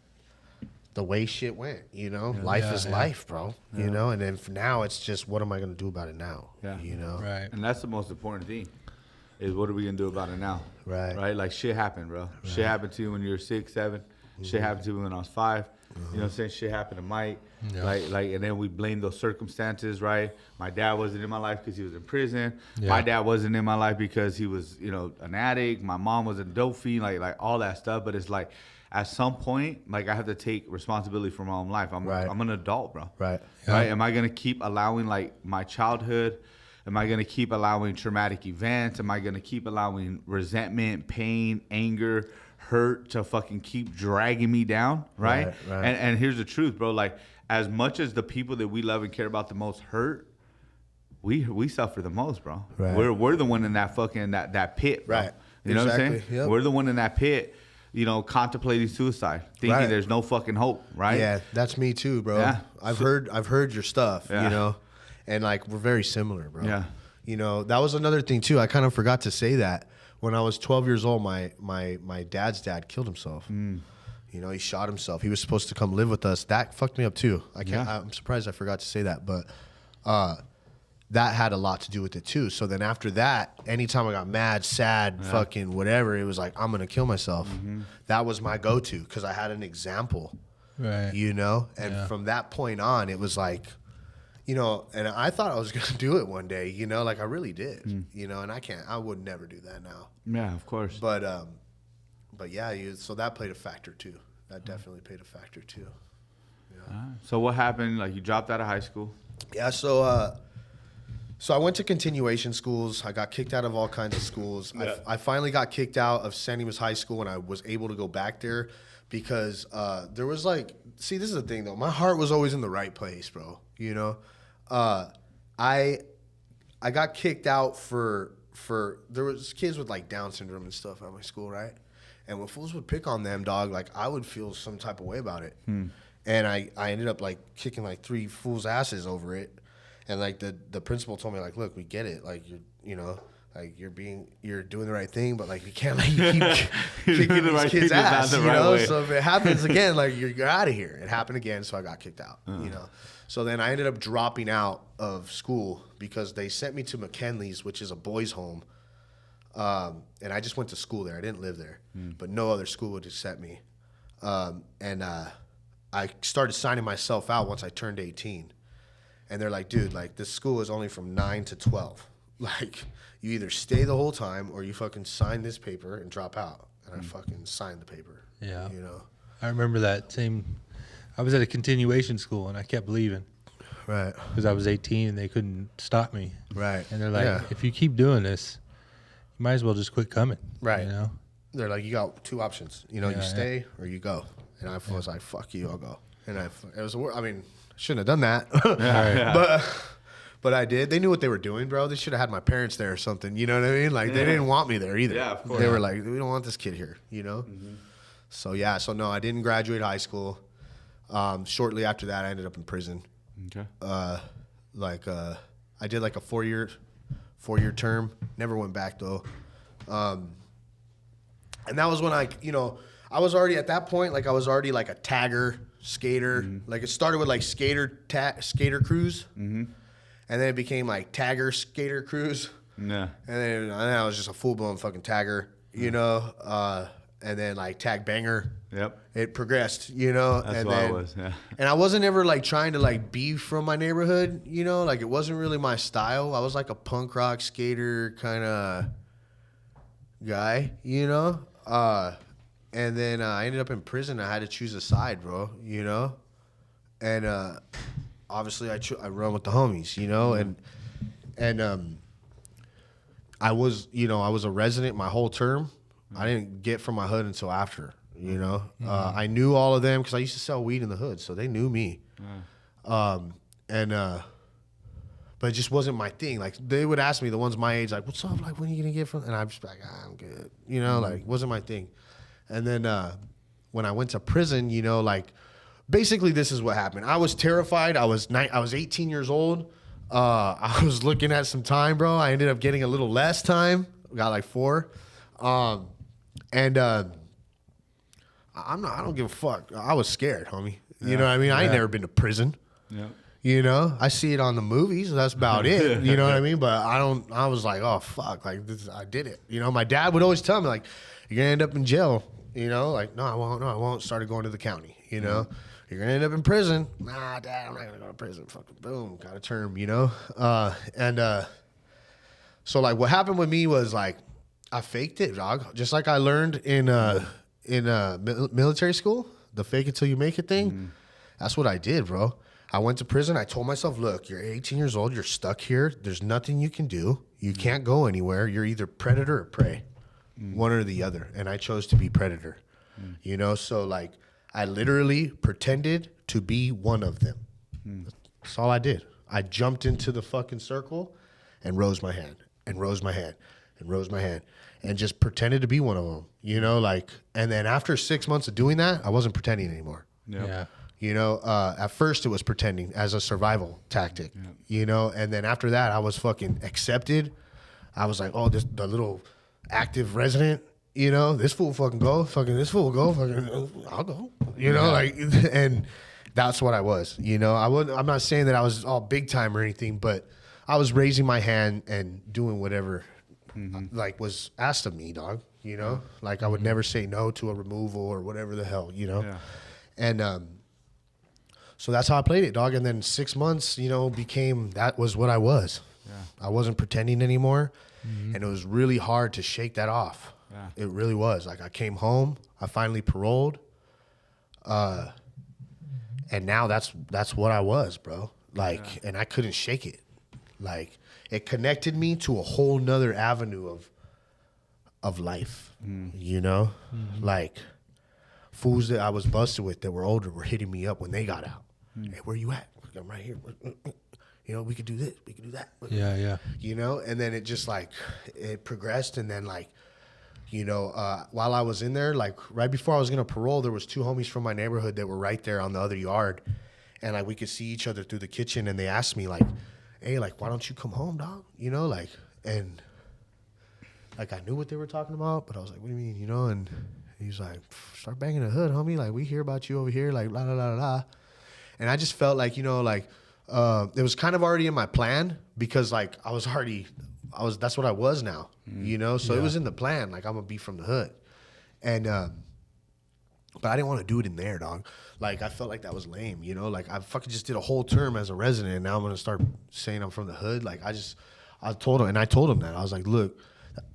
the way shit went, you know? Life is life, bro, you know? And then for now, it's just, what am I going to do about it now, you know? Right. And that's the most important thing, is what are we going to do about it now? Right? Like, shit happened, bro. Shit happened to you when you were 6, 7. Shit happened to me when I was 5. You know what I'm saying? Shit happened to Mike. Like, and then we blame those circumstances, right? My dad wasn't in my life because he was in prison. My dad wasn't in my life because he was, you know, an addict. My mom was a dope fiend, like all that stuff. But it's like, at some point, like, I have to take responsibility for my own life. I'm an adult, bro. Right? Am I gonna keep allowing, like, my childhood? Am I gonna keep allowing traumatic events? Am I gonna keep allowing resentment, pain, anger, hurt to fucking keep dragging me down? Right. And here's the truth, bro. Like, as much as the people that we love and care about the most hurt, we suffer the most, bro. We're the one in that fucking that pit, bro. You know what I'm saying? We're the one in that pit, you know, contemplating suicide, thinking there's no fucking hope, right? Yeah, that's me too, bro. Yeah. I've heard your stuff, you know, and like, we're very similar, bro. Yeah. You know, that was another thing too. I kind of forgot to say that when I was 12 years old, my dad's dad killed himself. You know, he shot himself. He was supposed to come live with us. That fucked me up too. I'm surprised I forgot to say that, but that had a lot to do with it too. So then after that, anytime I got mad, sad, fucking whatever, it was like, I'm gonna kill myself. That was my go-to because I had an example. Right. You know, and from that point on, it was like, you know, and I thought I was gonna do it one day. You know, like I really did. You know, and I would never do that now. Yeah, of course. But yeah, so that played a factor too. That definitely played a factor too. Yeah. So what happened? Like you dropped out of high school? Yeah. So I went to continuation schools. I got kicked out of all kinds of schools. Yeah. I finally got kicked out of San Dimas High School when I was able to go back there because there was like, see, this is the thing though. My heart was always in the right place, bro. You know, I got kicked out for there was kids with like Down syndrome and stuff at my school, right? And when fools would pick on them, dog, like I would feel some type of way about it. And I ended up like kicking like 3 fools' asses over it. And like the principal told me like, look, we get it. Like you know, like you're doing the right thing, but like you can't like keep kicking these kids' ass, you know? So if it happens again, like you're out of here. It happened again, so I got kicked out, you know? So then I ended up dropping out of school because they sent me to McKinley's, which is a boys' home. And I just went to school there. I didn't live there, but no other school would accept me. And I started signing myself out once I turned 18. And they're like, dude, like this school is only from 9 to 12. Like you either stay the whole time or you fucking sign this paper and drop out. And I fucking signed the paper. Yeah. You know? I remember that same. I was at a continuation school and I kept leaving. Right. Because I was 18 and they couldn't stop me. Right. And they're like, if you keep doing this, you might as well just quit coming. Right. You know? They're like, you got 2 options. You know, you stay or you go. And I was like, fuck you, I'll go. And I mean, shouldn't have done that. But I did. They knew what they were doing, bro. They should have had my parents there or something. You know what I mean? Like, they didn't want me there either. Yeah, of course. They were like, we don't want this kid here, you know? So, yeah. So, no, I didn't graduate high school. Shortly after that, I ended up in prison. Okay. I did like a 4-year term. Never went back, though. And that was when I was already at that point, like I was already like a tagger, skater. Like it started with like skater cruise. And then it became like tagger, skater cruise. Yeah. And then I was just a full-blown fucking tagger, you know. And then like tag banger. Yep. It progressed, you know. That's and what then, I was, yeah. And I wasn't ever like trying to like be from my neighborhood, you know. Like it wasn't really my style. I was like a punk rock skater kind of guy, you know. And then I ended up in prison. I had to choose a side, bro, you know. And obviously I run with the homies, you know. And I was a resident my whole term. I didn't get from my hood until after, you know. I knew all of them because I used to sell weed in the hood, so they knew me. But it just wasn't my thing. Like they would ask me, the ones my age, like, "What's up? Like, when are you gonna get from?" And I'm just like, "I'm good," you know. Like, wasn't my thing. And then when I went to prison, you know, like basically this is what happened. I was terrified. I was 18 years old. I was looking at some time, bro. I ended up getting a little less time. Got like 4. I don't give a fuck. I was scared, homie. You know what I mean? I ain't never been to prison. Yeah. You know, I see it on the movies. That's about it. You know what I mean? But I was like, oh fuck, like I did it. You know, my dad would always tell me like, you're gonna end up in jail. You know, like no, I won't. Started going to the county. You know, you're gonna end up in prison. Nah, Dad, I'm not gonna go to prison. Fucking boom, got a term. You know, so like what happened with me was like I faked it, dog. Just like I learned in military school, the fake it till you make it thing. That's what I did, bro. I went to prison. I told myself, look, you're 18 years old. You're stuck here. There's nothing you can do. You can't go anywhere. You're either predator or prey, one or the other. And I chose to be predator, you know? So, like, I literally pretended to be one of them. That's all I did. I jumped into the fucking circle and rose my hand and rose my hand and rose my hand and just pretended to be one of them, you know? Like, and then after 6 months of doing that, I wasn't pretending anymore. Yeah. You know, at first it was pretending as a survival tactic, you know, and then after that I was fucking accepted. I was like, oh, the little active resident. You know, this fool fucking go, fucking this fool go, fucking I'll go. You know, like, and that's what I was. You know, I'm not saying that I was all big time or anything, but I was raising my hand and doing whatever like was asked of me, dog. You know, like I would never say no to a removal or whatever the hell. You know, and so that's how I played it, dog. And then 6 months, you know, that was what I was. I wasn't pretending anymore, and it was really hard to shake that off. It really was. Like I came home, I finally paroled, and now that's what I was, bro. Like, and I couldn't shake it. Like, it connected me to a whole nother avenue of life. You know, like fools that I was busted with that were older were hitting me up when they got out. Hey, where you at? I'm right here. You know, we could do this, we could do that. Yeah. You know, and then it just like it progressed, and then like. You know, while I was in there, like right before I was gonna parole, there was 2 homies from my neighborhood that were right there on the other yard, and like we could see each other through the kitchen. And they asked me like, "Hey, like, why don't you come home, dog?" You know, like, and like I knew what they were talking about, but I was like, "What do you mean?" You know, and he's like, "Start banging the hood, homie. Like we hear about you over here, like la la la la." And I just felt like, you know, like it was kind of already in my plan because like that's what I was now, you know? So it was in the plan. Like, I'm going to be from the hood. And, but I didn't want to do it in there, dog. Like, I felt like that was lame, you know? Like, I fucking just did a whole term as a resident, and now I'm going to start saying I'm from the hood. Like, I told him that. I was like, look,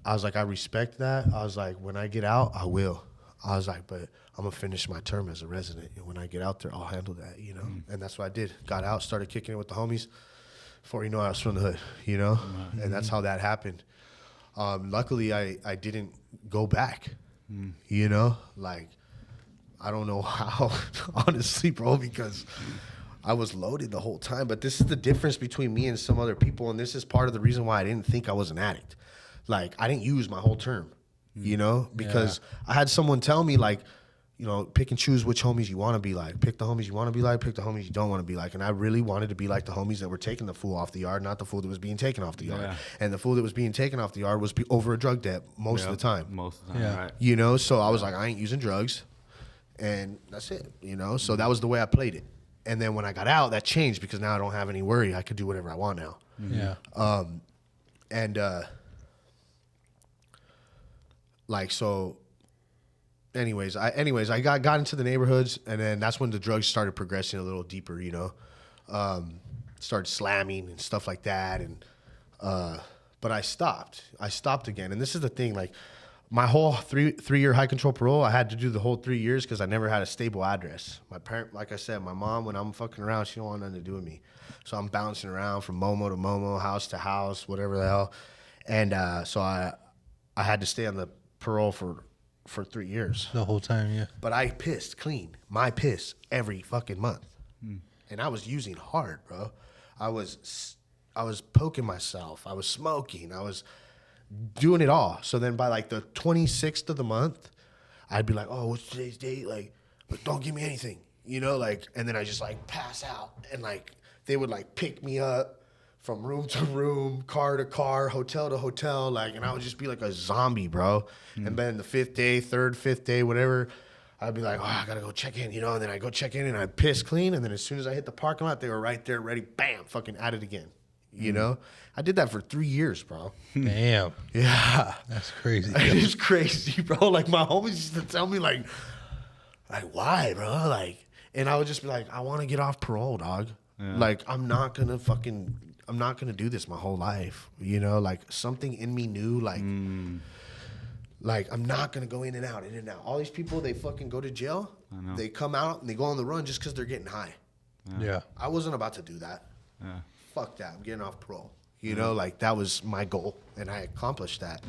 I respect that. I was like, when I get out, I will. I was like, but I'm going to finish my term as a resident. And when I get out there, I'll handle that, you know? And that's what I did. Got out, started kicking it with the homies. Before you know, I was from the hood, you know, and that's how that happened. Luckily, I didn't go back, you know, like I don't know how, honestly, bro, because I was loaded the whole time. But this is the difference between me and some other people, and this is part of the reason why I didn't think I was an addict. Like I didn't use my whole term, you know, because I had someone tell me like, you know, pick and choose which homies you want to be like. Pick the homies you want to be like. Pick the homies you don't want to be like. And I really wanted to be like the homies that were taking the fool off the yard, not the fool that was being taken off the yard. And the fool that was being taken off the yard was over a drug debt most of the time. Most of the time, right. You know, so I was like, I ain't using drugs. And that's it, you know. So that was the way I played it. And then when I got out, that changed because now I don't have any worry. I could do whatever I want now. Like, so... Anyways, I got into the neighborhoods, and then that's when the drugs started progressing a little deeper, you know. Started slamming and stuff like that, and but I stopped. I stopped again, and this is the thing. Like my whole three-year high control parole, I had to do the whole 3 years because I never had a stable address. My parent, like I said, my mom, when I'm fucking around, she don't want nothing to do with me, so I'm bouncing around from Momo to Momo, house to house, whatever the hell, and so I had to stay on the parole for 3 years. The whole time, yeah. But I pissed clean. My piss every fucking month. And I was using hard, bro. I was poking myself. I was smoking. I was doing it all. So then by like the 26th of the month, I'd be like, oh, what's today's date? Like, but don't give me anything. You know, like, and then I just like pass out. And like, they would like pick me up from room to room, car to car, hotel to hotel, like, and I would just be like a zombie, bro. And then the 5th day, 5th day, whatever, I'd be like, oh, I gotta go check in, you know, and then I go check in and I piss clean, and then as soon as I hit the parking lot, they were right there ready, bam, fucking at it again, you know? I did that for 3 years, bro. Damn. Yeah. That's crazy. It's crazy, bro. Like, my homies used to tell me, like, why, bro? Like, and I would just be like, I want to get off parole, dog. Yeah. Like, I'm not gonna do this my whole life, you know. Like something in me knew, like I'm not gonna go in and out. All these people, they fucking go to jail, they come out and they go on the run just because they're getting high. Yeah, I wasn't about to do that. Fuck that. I'm getting off parole. You know, like that was my goal, and I accomplished that.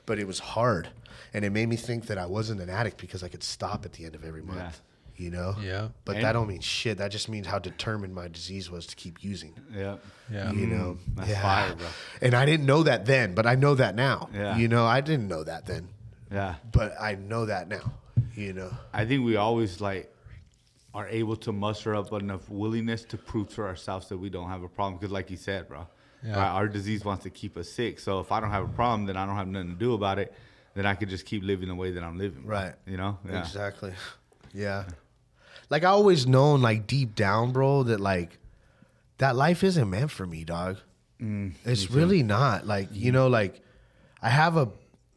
But it was hard, and it made me think that I wasn't an addict because I could stop at the end of every month. You know? Yeah. But that don't mean shit. That just means how determined my disease was to keep using. Yeah. You know? That's fire, bro. And I didn't know that then, but I know that now. Yeah. You know, I didn't know that then. Yeah. But I know that now, you know? I think we always, like, are able to muster up enough willingness to prove to ourselves that we don't have a problem. Because like you said, bro, Yeah. Right? Our disease wants to keep us sick. So if I don't have a problem, then I don't have nothing to do about it. Then I could just keep living the way that I'm living. Right. You know? Yeah. Exactly. Yeah. Like, I always known, like, deep down, bro, that, like, that life isn't meant for me, dog. It's really not. Like, you know, like, I have a,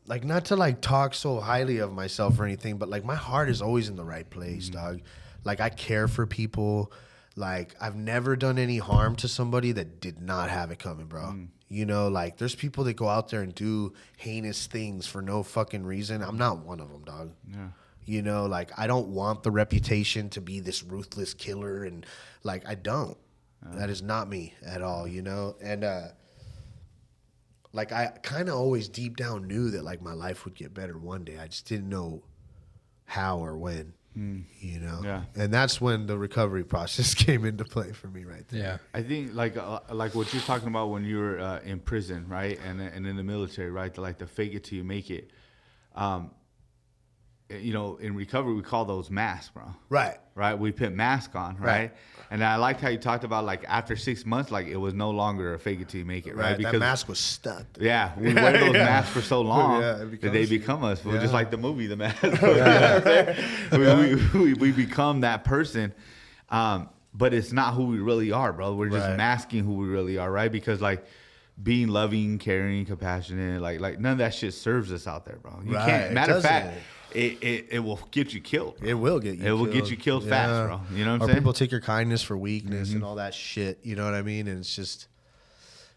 like, not to, like, talk so highly of myself or anything, but, like, my heart is always in the right place, dog. Like, I care for people. Like, I've never done any harm to somebody that did not have it coming, bro. You know, like, there's people that go out there and do heinous things for no fucking reason. I'm not one of them, dog. Yeah. You know, like, I don't want the reputation to be this ruthless killer. And, like, I don't. That is not me at all, you know? And, like, I kind of always deep down knew that, like, my life would get better one day. I just didn't know how or when. You know, Yeah. And that's when the recovery process came into play for me, right there. Yeah. I think like what you're talking about when you were in prison, right, and in the military, right, like the fake it till you make it. You know, in recovery we call those masks, bro. Right. Right. We put mask on, right? And I liked how you talked about like after 6 months, like it was no longer a fake it till you make it, right? Because that mask was stuck. Yeah, we wear those masks for so long Yeah, that they become us. Well, just like the movie, The Mask. We become that person, but it's not who we really are, bro. We're just masking who we really are, right? Because like being loving, caring, compassionate, like none of that shit serves us out there, bro. You can't. Matter of fact, it will get you killed. Bro. It will get you. It will get you killed fast, bro. You know what I'm or saying? people take your kindness for weakness and all that shit. You know what I mean? And it's just,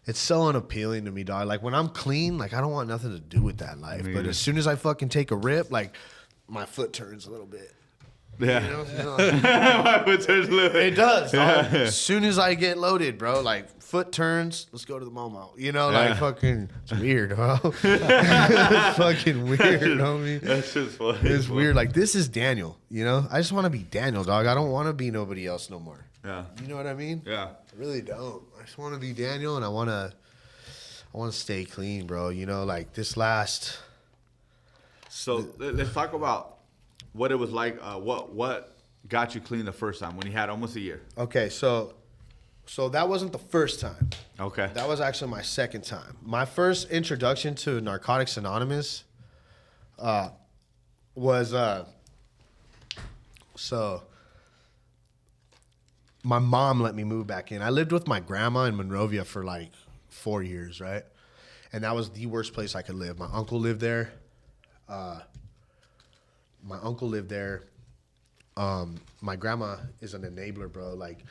it's so unappealing to me, dog. Like when I'm clean, like I don't want nothing to do with that life. Me but either. as soon as I fucking take a rip, like my foot turns a little bit. Yeah. You know? It does. Dog. As soon as I get loaded, bro, like foot turns, let's go to the Momo. You know, like fucking, it's weird, bro. It's fucking weird, homie. That's just funny. It's weird. Like this is Daniel, you know? I just want to be Daniel, dog. I don't want to be nobody else no more. Yeah. You know what I mean? Yeah. I really don't. I just want to be Daniel and I want to stay clean, bro. You know, like this last. So let's talk about what it was like. What got you clean the first time when you had almost a year? Okay, so that wasn't the first time. Okay. That was actually my second time. My first introduction to Narcotics Anonymous was so my mom let me move back in. I lived with my grandma in Monrovia for like 4 years, right? And that was the worst place I could live. My uncle lived there. My grandma is an enabler, bro. Like,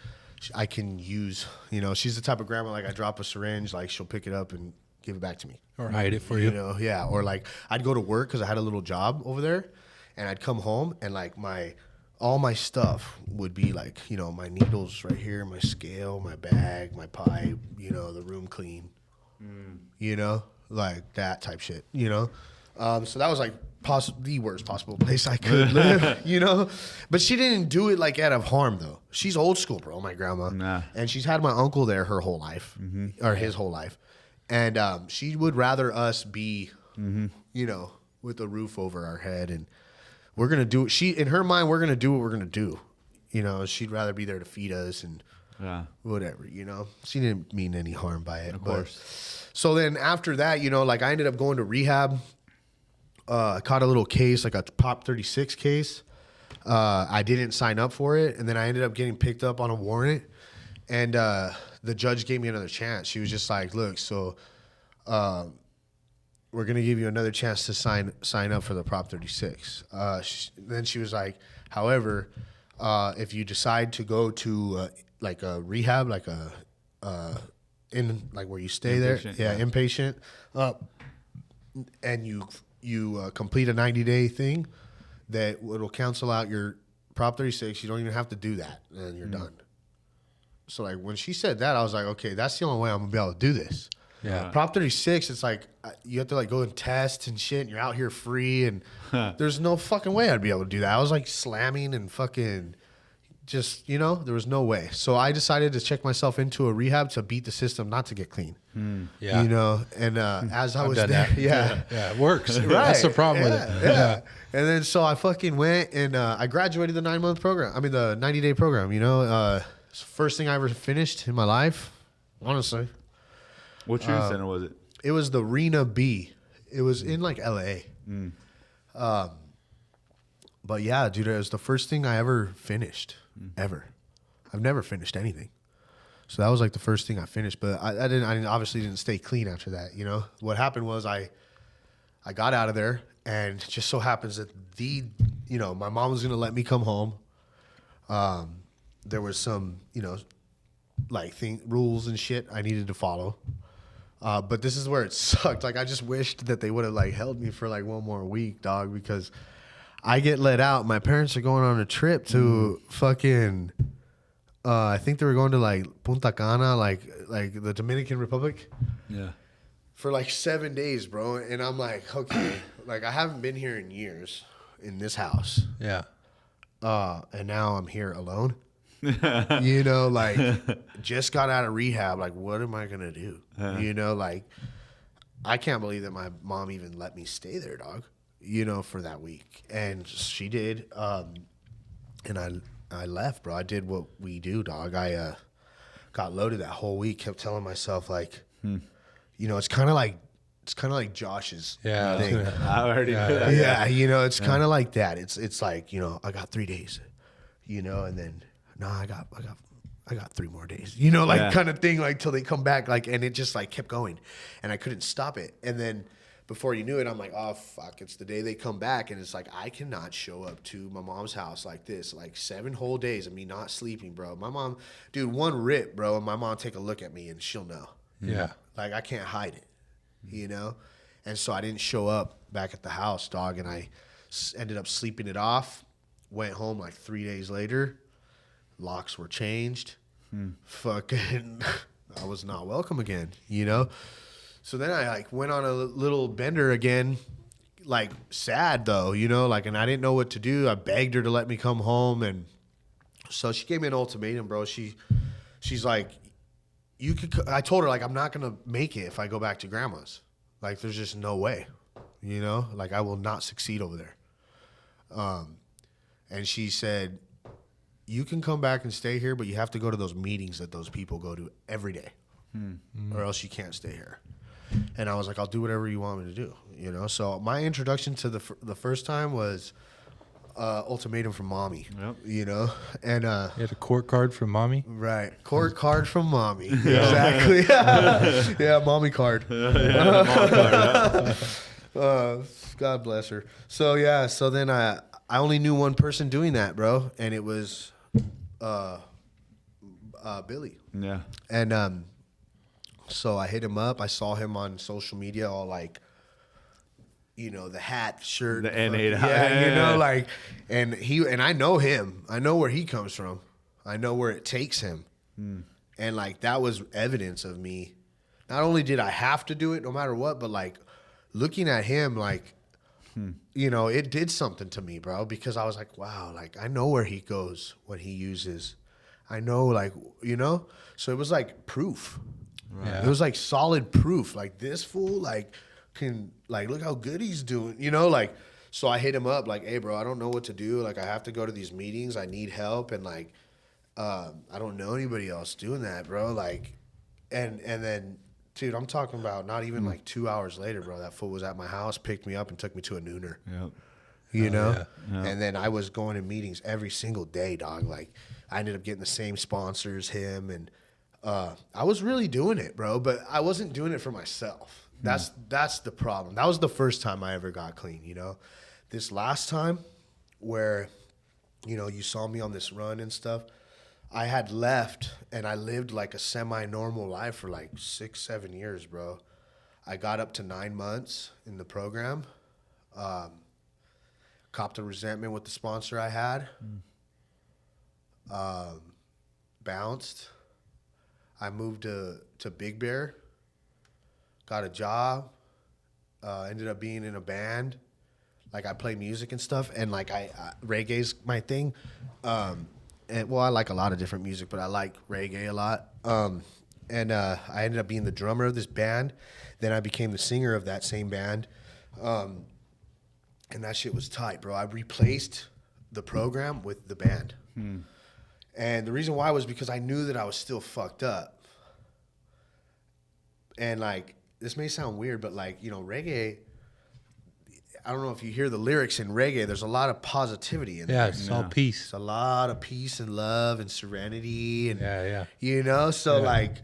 I can use, you know, she's the type of grandma, like, I drop a syringe, like, she'll pick it up and give it back to me. Or hide it for you. You know, yeah. Or, like, I'd go to work because I had a little job over there, and I'd come home, and, like, all my stuff would be, like, you know, my needles right here, my scale, my bag, my pipe, you know, the room clean, you know, like, that type shit, you know? So that was, like, the worst possible place I could live, you know? But she didn't do it, like, out of harm, though. She's old school, bro, my grandma. Nah. And she's had my uncle there her whole life, or his whole life. And she would rather us be, you know, with a roof over our head. And we're going to do it. In her mind, we're going to do what we're going to do. You know, she'd rather be there to feed us and whatever, you know? She didn't mean any harm by it. Of course. So then after that, you know, like, I ended up going to rehab. I caught a little case, like a Prop 36 case. I didn't sign up for it, and then I ended up getting picked up on a warrant. And the judge gave me another chance. She was just like, "Look, so we're gonna give you another chance to sign up for the Prop 36." Then she was like, "However, if you decide to go to like a rehab, like in like where you stay Inpatient, there, inpatient, and you complete a 90-day thing, that it'll cancel out your Prop 36. You don't even have to do that, and you're done." So, like, when she said that, I was like, okay, that's the only way I'm going to be able to do this. Yeah. Prop 36, it's like you have to, like, go and test and shit, and you're out here free, and there's no fucking way I'd be able to do that. I was, like, slamming and fucking just, you know, there was no way. So I decided to check myself into a rehab to beat the system, not to get clean. Yeah. You know, and as I was done there, that. yeah. Yeah, it works. Right. That's the problem with it. Yeah. And then so I fucking went and I graduated the 9-month program. I mean, the 90-day program, you know. It's the first thing I ever finished in my life, honestly. What training center was it? It was the Rena B. It was in like LA. But yeah, dude, it was the first thing I ever finished, ever. I've never finished anything. So that was like the first thing I finished, but I obviously didn't stay clean after that. You know, what happened was I got out of there, and it just so happens that my mom was gonna let me come home. There was some, like rules and shit I needed to follow. But this is where it sucked. Like, I just wished that they would have like held me for like one more week, dog, because I get let out. My parents are going on a trip to fucking. I think they were going to like Punta Cana, like the Dominican Republic. Yeah. For like 7 days, bro. And I'm like, okay, like I haven't been here in years in this house. Yeah. And now I'm here alone. Like just got out of rehab. Like, what am I gonna do? Like I can't believe that my mom even let me stay there, dog. For that week, and she did. And I left, bro. I did what we do, dog. I got loaded that whole week. Kept telling myself like, it's kind of like Josh's thing. I already knew that. Yeah, it's kind of like that. It's like, I got 3 days, and then no, I got 3 more days, kind of thing, like till they come back, like, and it just like kept going, and I couldn't stop it. And then before you knew it, I'm like, oh fuck, it's the day they come back, and it's like I cannot show up to my mom's house like this, like 7 whole days of me not sleeping, bro. My mom, dude, one rip, bro, and my mom take a look at me and she'll know. Yeah. Like I can't hide it, And so I didn't show up back at the house, dog, and I ended up sleeping it off. Went home like 3 days later. Locks were changed. Fucking, I was not welcome again, So then I like went on a little bender again, like sad though, and I didn't know what to do. I begged her to let me come home, and so she gave me an ultimatum, bro. She's like, I told her like I'm not gonna make it if I go back to grandma's. Like there's just no way, like I will not succeed over there. And she said, you can come back and stay here, but you have to go to those meetings that those people go to every day, or else you can't stay here. And I was like, I'll do whatever you want me to do, So my introduction to the first time was ultimatum from mommy, Yep. And you had a court card from mommy? Right. Court card from mommy. Exactly. Yeah, mommy card. God bless her. So then I only knew one person doing that, bro, and it was Billy. Yeah. And so I hit him up. I saw him on social media, all like, the hat, shirt, the N8. Yeah, and I know him. I know where he comes from. I know where it takes him. And like that was evidence of me. Not only did I have to do it no matter what, but like looking at him, like, it did something to me, bro, because I was like, wow, like I know where he goes when he uses. I know, like, so it was like proof. Right. Yeah. It was like solid proof. Like this fool, like, can like look how good he's doing, like. So I hit him up like, hey, bro, I don't know what to do. Like I have to go to these meetings. I need help, and like, I don't know anybody else doing that, bro. Like, and then, dude, I'm talking about not even like 2 hours later, bro. That fool was at my house, picked me up, and took me to a nooner. Yep. Yeah. And then I was going to meetings every single day, dog. Like I ended up getting the same sponsors, him, and I was really doing it, bro. But I wasn't doing it for myself. That's the problem. That was the first time I ever got clean, This last time where, you saw me on this run and stuff, I had left and I lived like a semi-normal life for like 6-7 years, bro. I got up to 9 months in the program. Copped a resentment with the sponsor I had. Bounced. I moved to Big Bear. Got a job. Ended up being in a band. Like I play music and stuff, and like reggae's my thing. And well, I like a lot of different music, but I like reggae a lot. And I ended up being the drummer of this band. Then I became the singer of that same band. And that shit was tight, bro. I replaced the program with the band. And the reason why was because I knew that I was still fucked up. And like, this may sound weird, but like, you know, reggae, I don't know if you hear the lyrics in reggae, there's a lot of positivity in there. Yeah, it's all peace. It's a lot of peace and love and serenity. And, Yeah. you know, so like,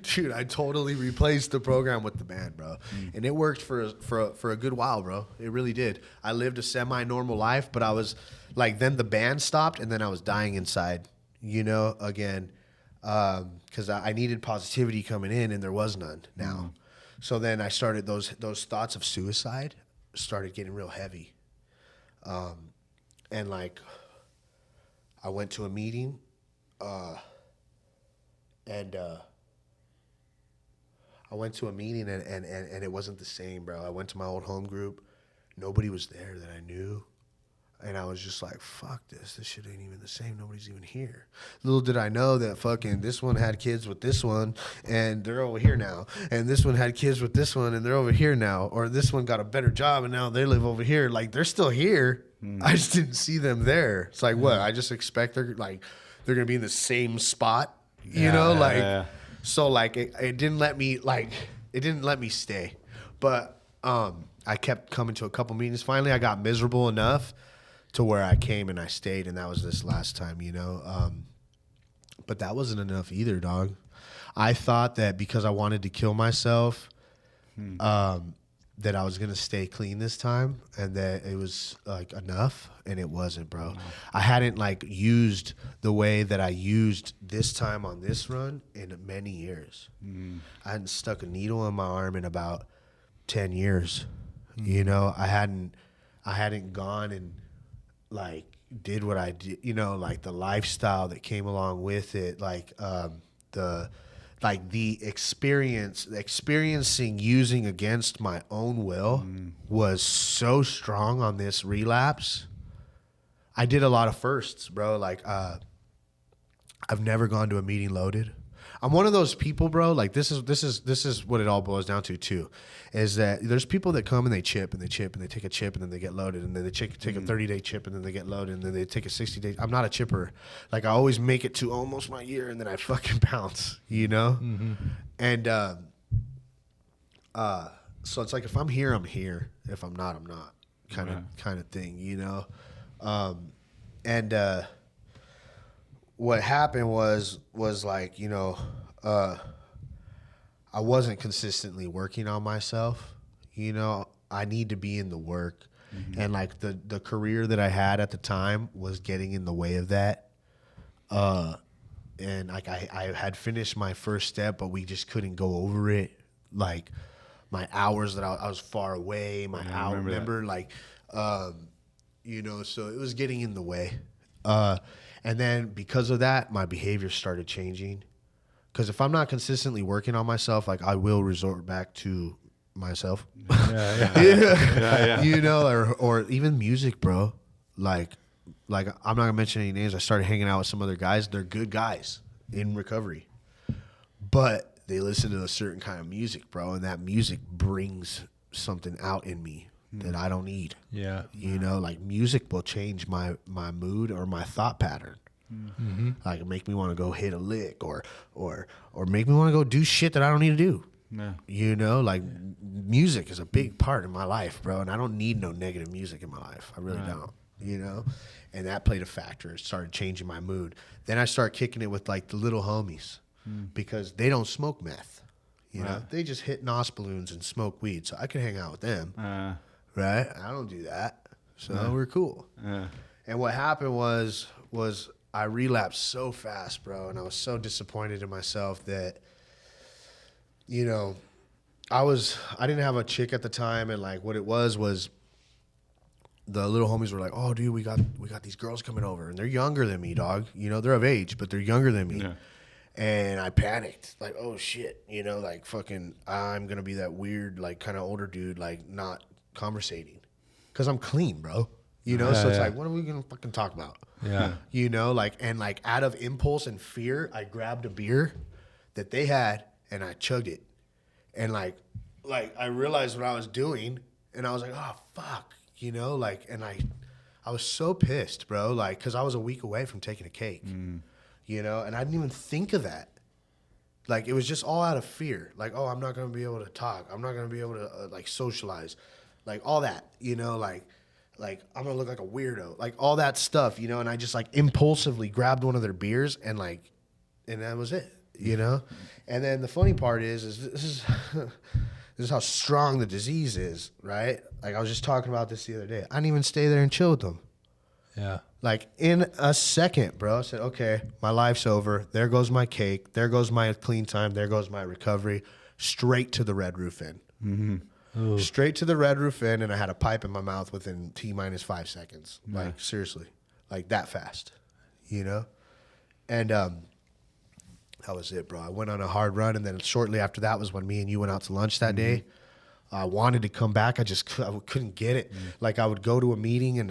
dude, I totally replaced the program with the band, bro. And it worked for a good while, bro. It really did. I lived a semi-normal life, but I was like, then the band stopped, and then I was dying inside, you know, again, because I needed positivity coming in, and there was none now. So then I started, those thoughts of suicide started getting real heavy. And like, I went to a meeting, and it wasn't the same, bro. I went to my old home group. Nobody was there that I knew. And I was just like, fuck this. This shit ain't even the same. Nobody's even here. Little did I know that fucking this one had kids with this one, and they're over here now. And this one had kids with this one, and they're over here now. Or this one got a better job, and now they live over here. Like, they're still here. I just didn't see them there. It's like, what? I just expect they're going to be in the same spot, you know? Like, so, like, it didn't let me, like, it didn't let me stay. But I kept coming to a couple meetings. Finally, I got miserable enough to where I came and I stayed, and that was this last time, you know. But that wasn't enough either, dog. I thought that because I wanted to kill myself, that I was gonna stay clean this time, and that it was like enough, and it wasn't, bro. I hadn't like used the way that I used this time on this run in many years. I hadn't stuck a needle in my arm in about 10 years. You know, I hadn't gone and like did what I did, you know, like the lifestyle that came along with it, like the experiencing using against my own will was so strong on this relapse. I did a lot of firsts, bro. Like I've never gone to a meeting loaded. I'm one of those people, bro. Like this is what it all boils down to too, is that there's people that come and they chip and they chip and they take a chip and then they get loaded, and then they take a 30-day chip and then they get loaded, and then they take a 60-day. I'm not a chipper. Like I always make it to almost my year and then I fucking bounce, you know? And so it's like if I'm here, I'm here. If I'm not, I'm not. Kind of thing, you know? What happened was like, you know, I wasn't consistently working on myself. You know, I need to be in the work. And like the career that I had at the time was getting in the way of that. And like I had finished my first step, but we just couldn't go over it. Like my hours that I was far away, remember like, you know, so it was getting in the way. And then because of that, my behavior started changing. Because if I'm not consistently working on myself, like I will resort back to myself. You know, or even music, bro. Like I'm not gonna mention any names. I started hanging out with some other guys. They're good guys in recovery, but they listen to a certain kind of music, bro, and that music brings something out in me that I don't need. Yeah. You know, like music will change my mood or my thought pattern. Like make me want to go hit a lick or make me want to go do shit that I don't need to do. Yeah. You know, like music is a big part of my life, bro, and I don't need no negative music in my life. I really don't, you know? And that played a factor. It started changing my mood. Then I started kicking it with like the little homies because they don't smoke meth. You know, they just hit nos balloons and smoke weed, so I could hang out with them. Right? I don't do that. So we're cool. And what happened was I relapsed so fast, bro, and I was so disappointed in myself that, you know, I didn't have a chick at the time, and like what it was the little homies were like, "Oh, dude, we got these girls coming over, and they're younger than me, dog. You know, they're of age, but they're younger than me." Yeah. And I panicked, like, "Oh shit," you know, like fucking, I'm gonna be that weird, like, kind of older dude, like not conversating, because I'm clean, bro. You know, so it's like, what are we gonna fucking talk about? Yeah, you know, like, and like out of impulse and fear, I grabbed a beer that they had and I chugged it, and like I realized what I was doing, and I was like, oh fuck, you know, like, and I was so pissed, bro, like, because I was a week away from taking a cake, you know, and I didn't even think of that. Like, it was just all out of fear. Like, oh, I'm not going to be able to talk. I'm not going to be able to, like, socialize. Like, all that, you know, like I'm going to look like a weirdo. Like, all that stuff, you know, and I just, like, impulsively grabbed one of their beers and, like, and that was it, you know? And then the funny part is this is how strong the disease is, right? Like, I was just talking about this the other day. I didn't even stay there and chill with them. Yeah. Like, in a second, bro, I said, okay, my life's over. There goes my cake. There goes my clean time. There goes my recovery. Straight to the Red Roof Inn. Mm-hmm. Straight to the Red Roof Inn, and I had a pipe in my mouth within T-minus 5 seconds. Yeah. Like, seriously. Like, that fast, you know? And that was it, bro. I went on a hard run, and then shortly after that was when me and you went out to lunch that day. I wanted to come back. I couldn't get it. Like, I would go to a meeting and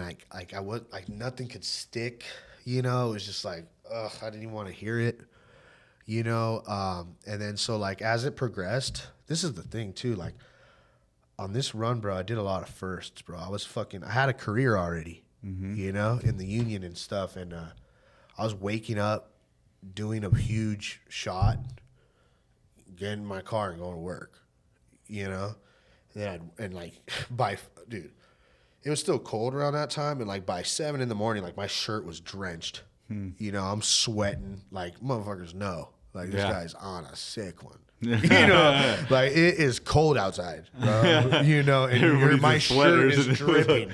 nothing could stick. You know, it was just like, ugh, I didn't even want to hear it. You know, and then so like as it progressed, this is the thing too. Like on this run, bro, I did a lot of firsts, bro. I had a career already. You know, in the union and stuff, and I was waking up, doing a huge shot, getting in my car and going to work. You know. Dude, it was still cold around that time, and like by 7 a.m, like my shirt was drenched. You know, I'm sweating. Like motherfuckers know, like this guy's on a sick one. You know, like it is cold outside, bro. You know, and my shirt is dripping.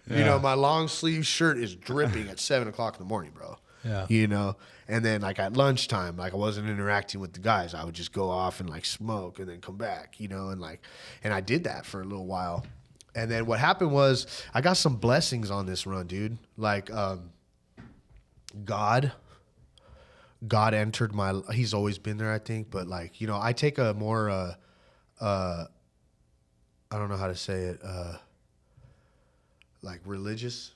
You know, my long sleeve shirt is dripping at 7 o'clock in the morning, bro. Yeah. You know, and then like at lunchtime, like I wasn't interacting with the guys. I would just go off and like smoke and then come back, you know, and I did that for a little while. And then what happened was I got some blessings on this run, dude. Like God entered he's always been there, I think, but like, you know, I take a more I don't know how to say it, like religious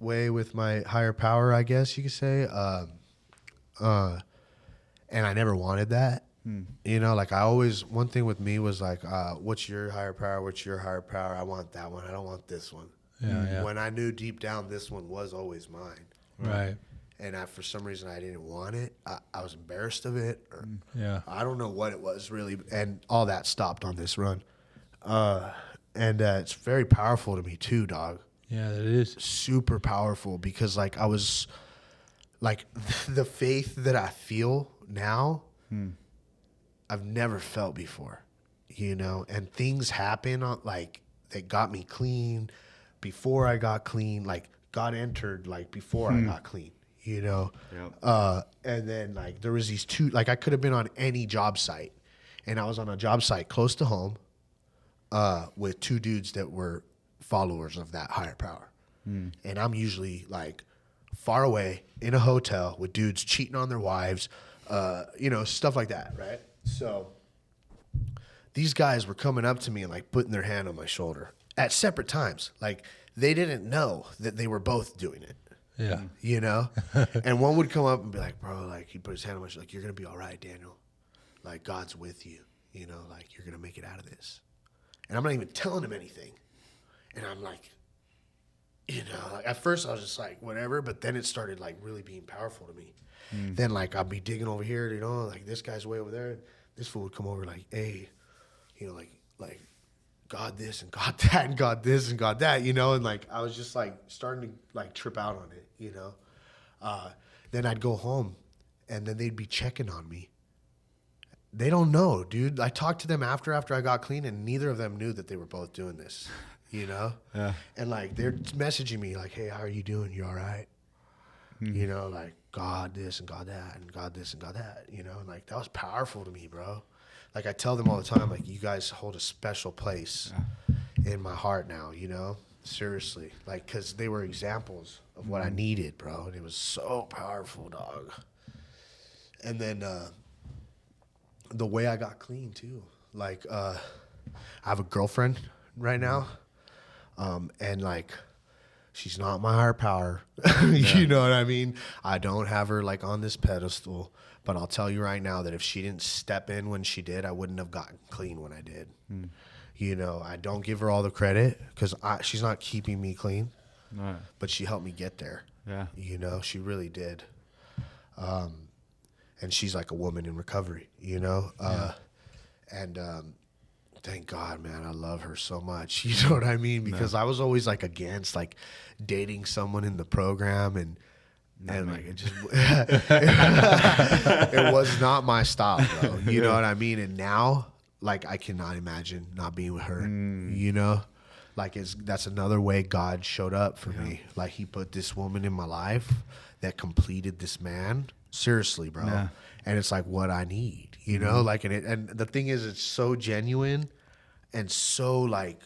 way with my higher power, I guess you could say. And I never wanted that. You know, like one thing with me was like, what's your higher power? What's your higher power? I want that one. I don't want this one. Yeah. When I knew deep down this one was always mine. Right. And for some reason I didn't want it. I was embarrassed of it. Or I don't know what it was really. And all that stopped on this run. And it's very powerful to me too, dog. Yeah, it is. Super powerful because like I was like the faith that I feel now, I've never felt before, you know, and things happen like that got me clean before I got clean. Like God entered like before I got clean, you know? Yep. And then like there was these two, like I could have been on any job site, and I was on a job site close to home with two dudes that were followers of that higher power. And I'm usually like far away in a hotel with dudes cheating on their wives, you know, stuff like that, right? So these guys were coming up to me and like putting their hand on my shoulder at separate times. Like they didn't know that they were both doing it. Yeah. You know? And one would come up and be like, bro, like he'd put his hand on my shoulder, like, you're going to be all right, Daniel. Like God's with you, you know, like you're going to make it out of this. And I'm not even telling him anything. And I'm like, you know, like at first I was just like, whatever, but then it started like really being powerful to me. Then like I'd be digging over here, you know, like this guy's way over there. And this fool would come over like, hey, you know, like God this and God that and God this and God that, you know, and like I was just like starting to like trip out on it, you know. Then I'd go home and then they'd be checking on me. They don't know, dude. I talked to them after I got clean, and neither of them knew that they were both doing this, you know? Yeah. And like they're messaging me like, hey, how are you doing? You all right? You know, like God this and God that and God this and God that, you know? And like that was powerful to me, bro. Like I tell them all the time, like you guys hold a special place in my heart now, you know? Seriously. Like, because they were examples of what I needed, bro. And it was so powerful, dog. And then the way I got clean too. Like I have a girlfriend right now. And like she's not my higher power. You know what I mean? I don't have her like on this pedestal, but I'll tell you right now that if she didn't step in when she did, I wouldn't have gotten clean when I did. You know, I don't give her all the credit because she's not keeping me clean, but she helped me get there. Yeah. You know, she really did. and she's like a woman in recovery, you know? And thank God, man, I love her so much. You know what I mean? Because I was always like against like dating someone in the program, and like it just it was not my style, bro. You know what I mean? And now, like, I cannot imagine not being with her. You know, like that's another way God showed up for me. Like he put this woman in my life that completed this man. Seriously, bro. Yeah. And it's like what I need. You know, like and the thing is, it's so genuine and so like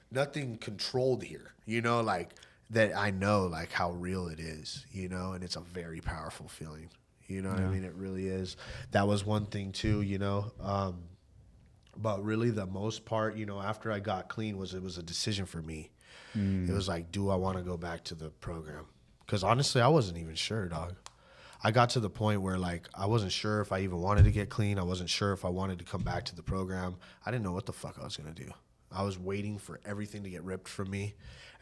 nothing controlled here. You know, like. That I know like how real it is, you know, and it's a very powerful feeling, you know what I mean? It really is. That was one thing too, you know, but really the most part, you know, after I got clean it was a decision for me. It was like, do I want to go back to the program? Because honestly, I wasn't even sure, dog. I got to the point where like, I wasn't sure if I even wanted to get clean. I wasn't sure if I wanted to come back to the program. I didn't know what the fuck I was going to do. I was waiting for everything to get ripped from me.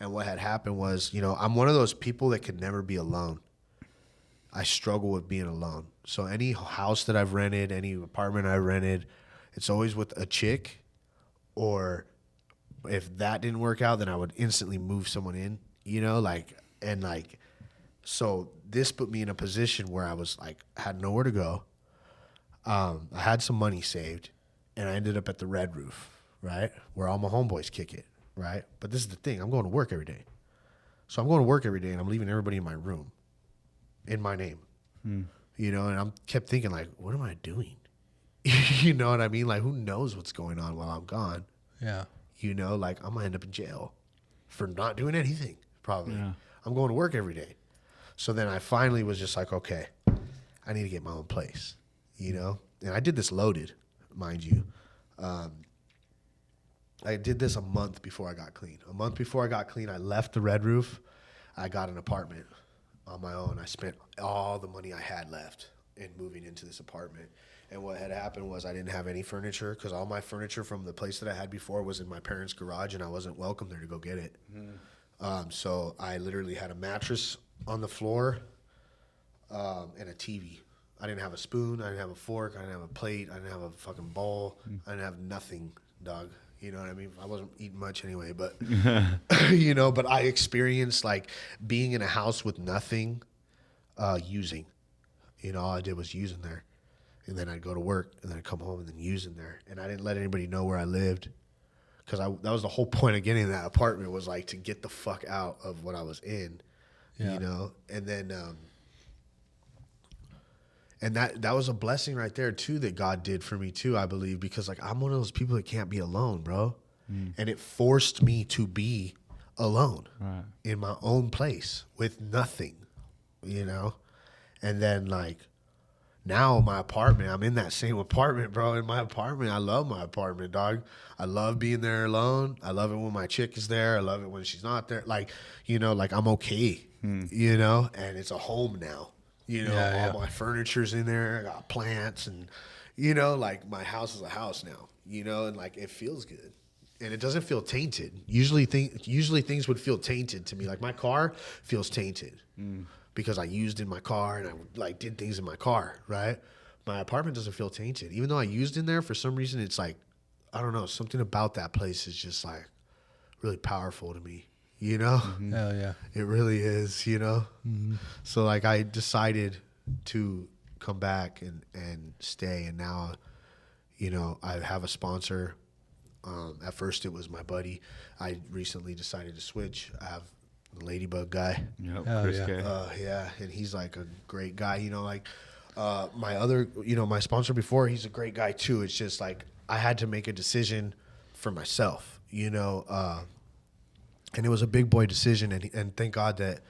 And what had happened was, you know, I'm one of those people that could never be alone. I struggle with being alone. So any house that I've rented, any apartment I rented, it's always with a chick, or if that didn't work out, then I would instantly move someone in, you know, like, and like, so this put me in a position where I was like, had nowhere to go. I had some money saved, and I ended up at the Red Roof, right? Where all my homeboys kick it. Right? But this is the thing. I'm going to work every day. So I'm going to work every day, and I'm leaving everybody in my room in my name. You know, and I kept thinking, like, what am I doing? You know what I mean? Like, who knows what's going on while I'm gone? Yeah. You know, like, I'm going to end up in jail for not doing anything, probably. Yeah. I'm going to work every day. So then I finally was just like, okay, I need to get my own place, you know? And I did this loaded, mind you. I did this a month before I got clean. A month before I got clean, I left the Red Roof. I got an apartment on my own. I spent all the money I had left in moving into this apartment. And what had happened was I didn't have any furniture because all my furniture from the place that I had before was in my parents' garage, and I wasn't welcome there to go get it. So I literally had a mattress on the floor and a TV. I didn't have a spoon. I didn't have a fork. I didn't have a plate. I didn't have a fucking bowl. I didn't have nothing, dog. You know what I mean? I wasn't eating much anyway, but, you know, but I experienced like being in a house with nothing, using, you know, all I did was use in there, and then I'd go to work and then I'd come home and then use in there. And I didn't let anybody know where I lived, because that was the whole point of getting that apartment, was like to get the fuck out of what I was in, you know? And then, and that was a blessing right there too that God did for me too, I believe, because like I'm one of those people that can't be alone, bro. And it forced me to be alone in my own place with nothing, you know? And then like now my apartment, I'm in that same apartment, bro. In my apartment, I love my apartment, dog. I love being there alone. I love it when my chick is there. I love it when she's not there. Like, you know, like I'm okay, you know? And it's a home now. You know, all my furniture's in there. I got plants, and, you know, like my house is a house now, you know, and like it feels good, and it doesn't feel tainted. Usually things would feel tainted to me. Like my car feels tainted because I used in my car and I like did things in my car, right? My apartment doesn't feel tainted. Even though I used in there, for some reason, it's like, I don't know, something about that place is just like really powerful to me. You know? Hell yeah. It really is, you know? So, like, I decided to come back and stay. And now, you know, I have a sponsor. At first, it was my buddy. I recently decided to switch. I have the Ladybug guy. Yep, Hell Chris yeah. K. Yeah, and he's, like, a great guy. You know, like, my other, you know, my sponsor before, he's a great guy, too. It's just, like, I had to make a decision for myself, you know? And it was a big boy decision, and thank God that,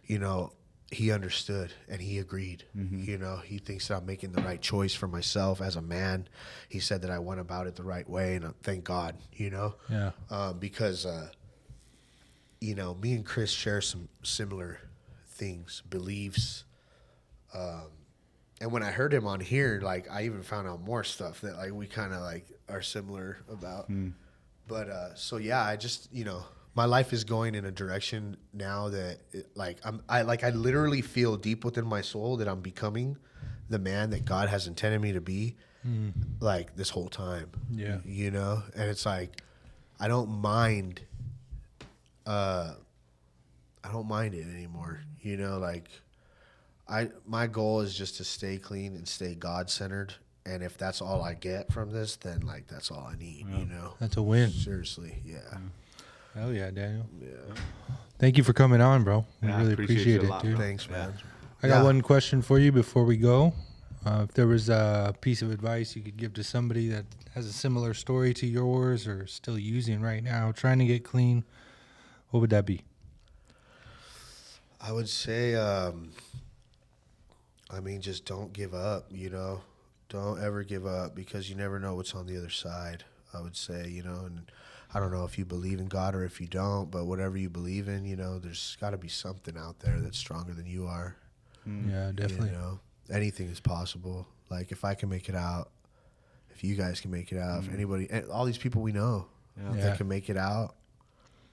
you know, he understood and he agreed. You know, he thinks that I'm making the right choice for myself as a man. He said that I went about it the right way, and thank God, you know? Yeah. Because, you know, me and Chris share some similar things, beliefs. And when I heard him on here, like, I even found out more stuff that, like, we kind of, like, are similar about. But, so, yeah, I just, you know, my life is going in a direction now that, I literally feel deep within my soul that I'm becoming the man that God has intended me to be, like this whole time. Yeah. You know, and it's like, I don't mind it anymore. You know, like my goal is just to stay clean and stay God-centered. And if that's all I get from this, then like that's all I need, you know. That's a win. Seriously, yeah. Hell yeah, Daniel. Yeah. Thank you for coming on, bro. We Yeah, I really appreciate appreciate you a it, lot, dude. bro. Thanks, man. I got one question for you before we go. If there was a piece of advice you could give to somebody that has a similar story to yours or still using right now, trying to get clean, what would that be? I would say, just don't give up, you know. Don't ever give up, because you never know what's on the other side, I would say, you know. And I don't know if you believe in God or if you don't, but whatever you believe in, you know, there's got to be something out there that's stronger than you are. Yeah, definitely. You know, anything is possible. Like, if I can make it out, if you guys can make it out, if anybody, all these people we know, if they can make it out,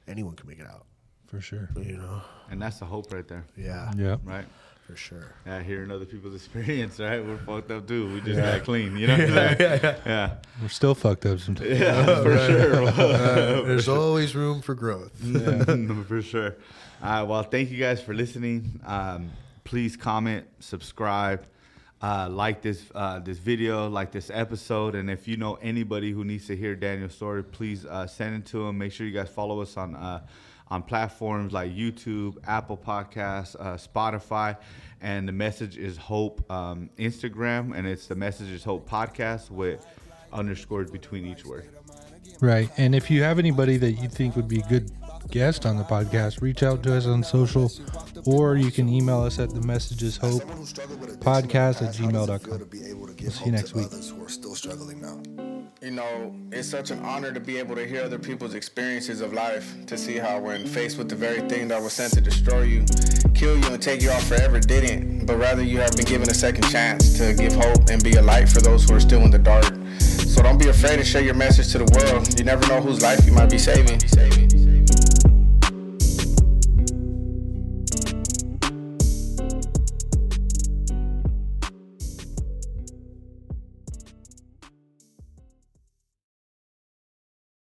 anyone can make it out. For sure. You know? And that's the hope right there. Yeah. Yeah. Right. For sure. Yeah, hearing other people's experience, right? We're fucked up too. We just got clean, you know? Yeah. We're still fucked up sometimes. Yeah, for sure. There's always room for growth. For sure. All right, well, thank you guys for listening. Please comment, subscribe, like this video, like this episode. And if you know anybody who needs to hear Daniel's story, please send it to them. Make sure you guys follow us on platforms like YouTube, Apple Podcasts, Spotify, and the Message is Hope Instagram, and it's the Message is Hope podcast with underscores between each word. Right. And if you have anybody that you think would be a good guest on the podcast, reach out to us on social, or you can email us at themessageshope.podcast@gmail.com. We'll see you next week. You know, it's such an honor to be able to hear other people's experiences of life, to see how when faced with the very thing that was sent to destroy you, kill you, and take you out forever didn't, but rather you have been given a second chance to give hope and be a light for those who are still in the dark. So don't be afraid to share your message to the world. You never know whose life you might be saving.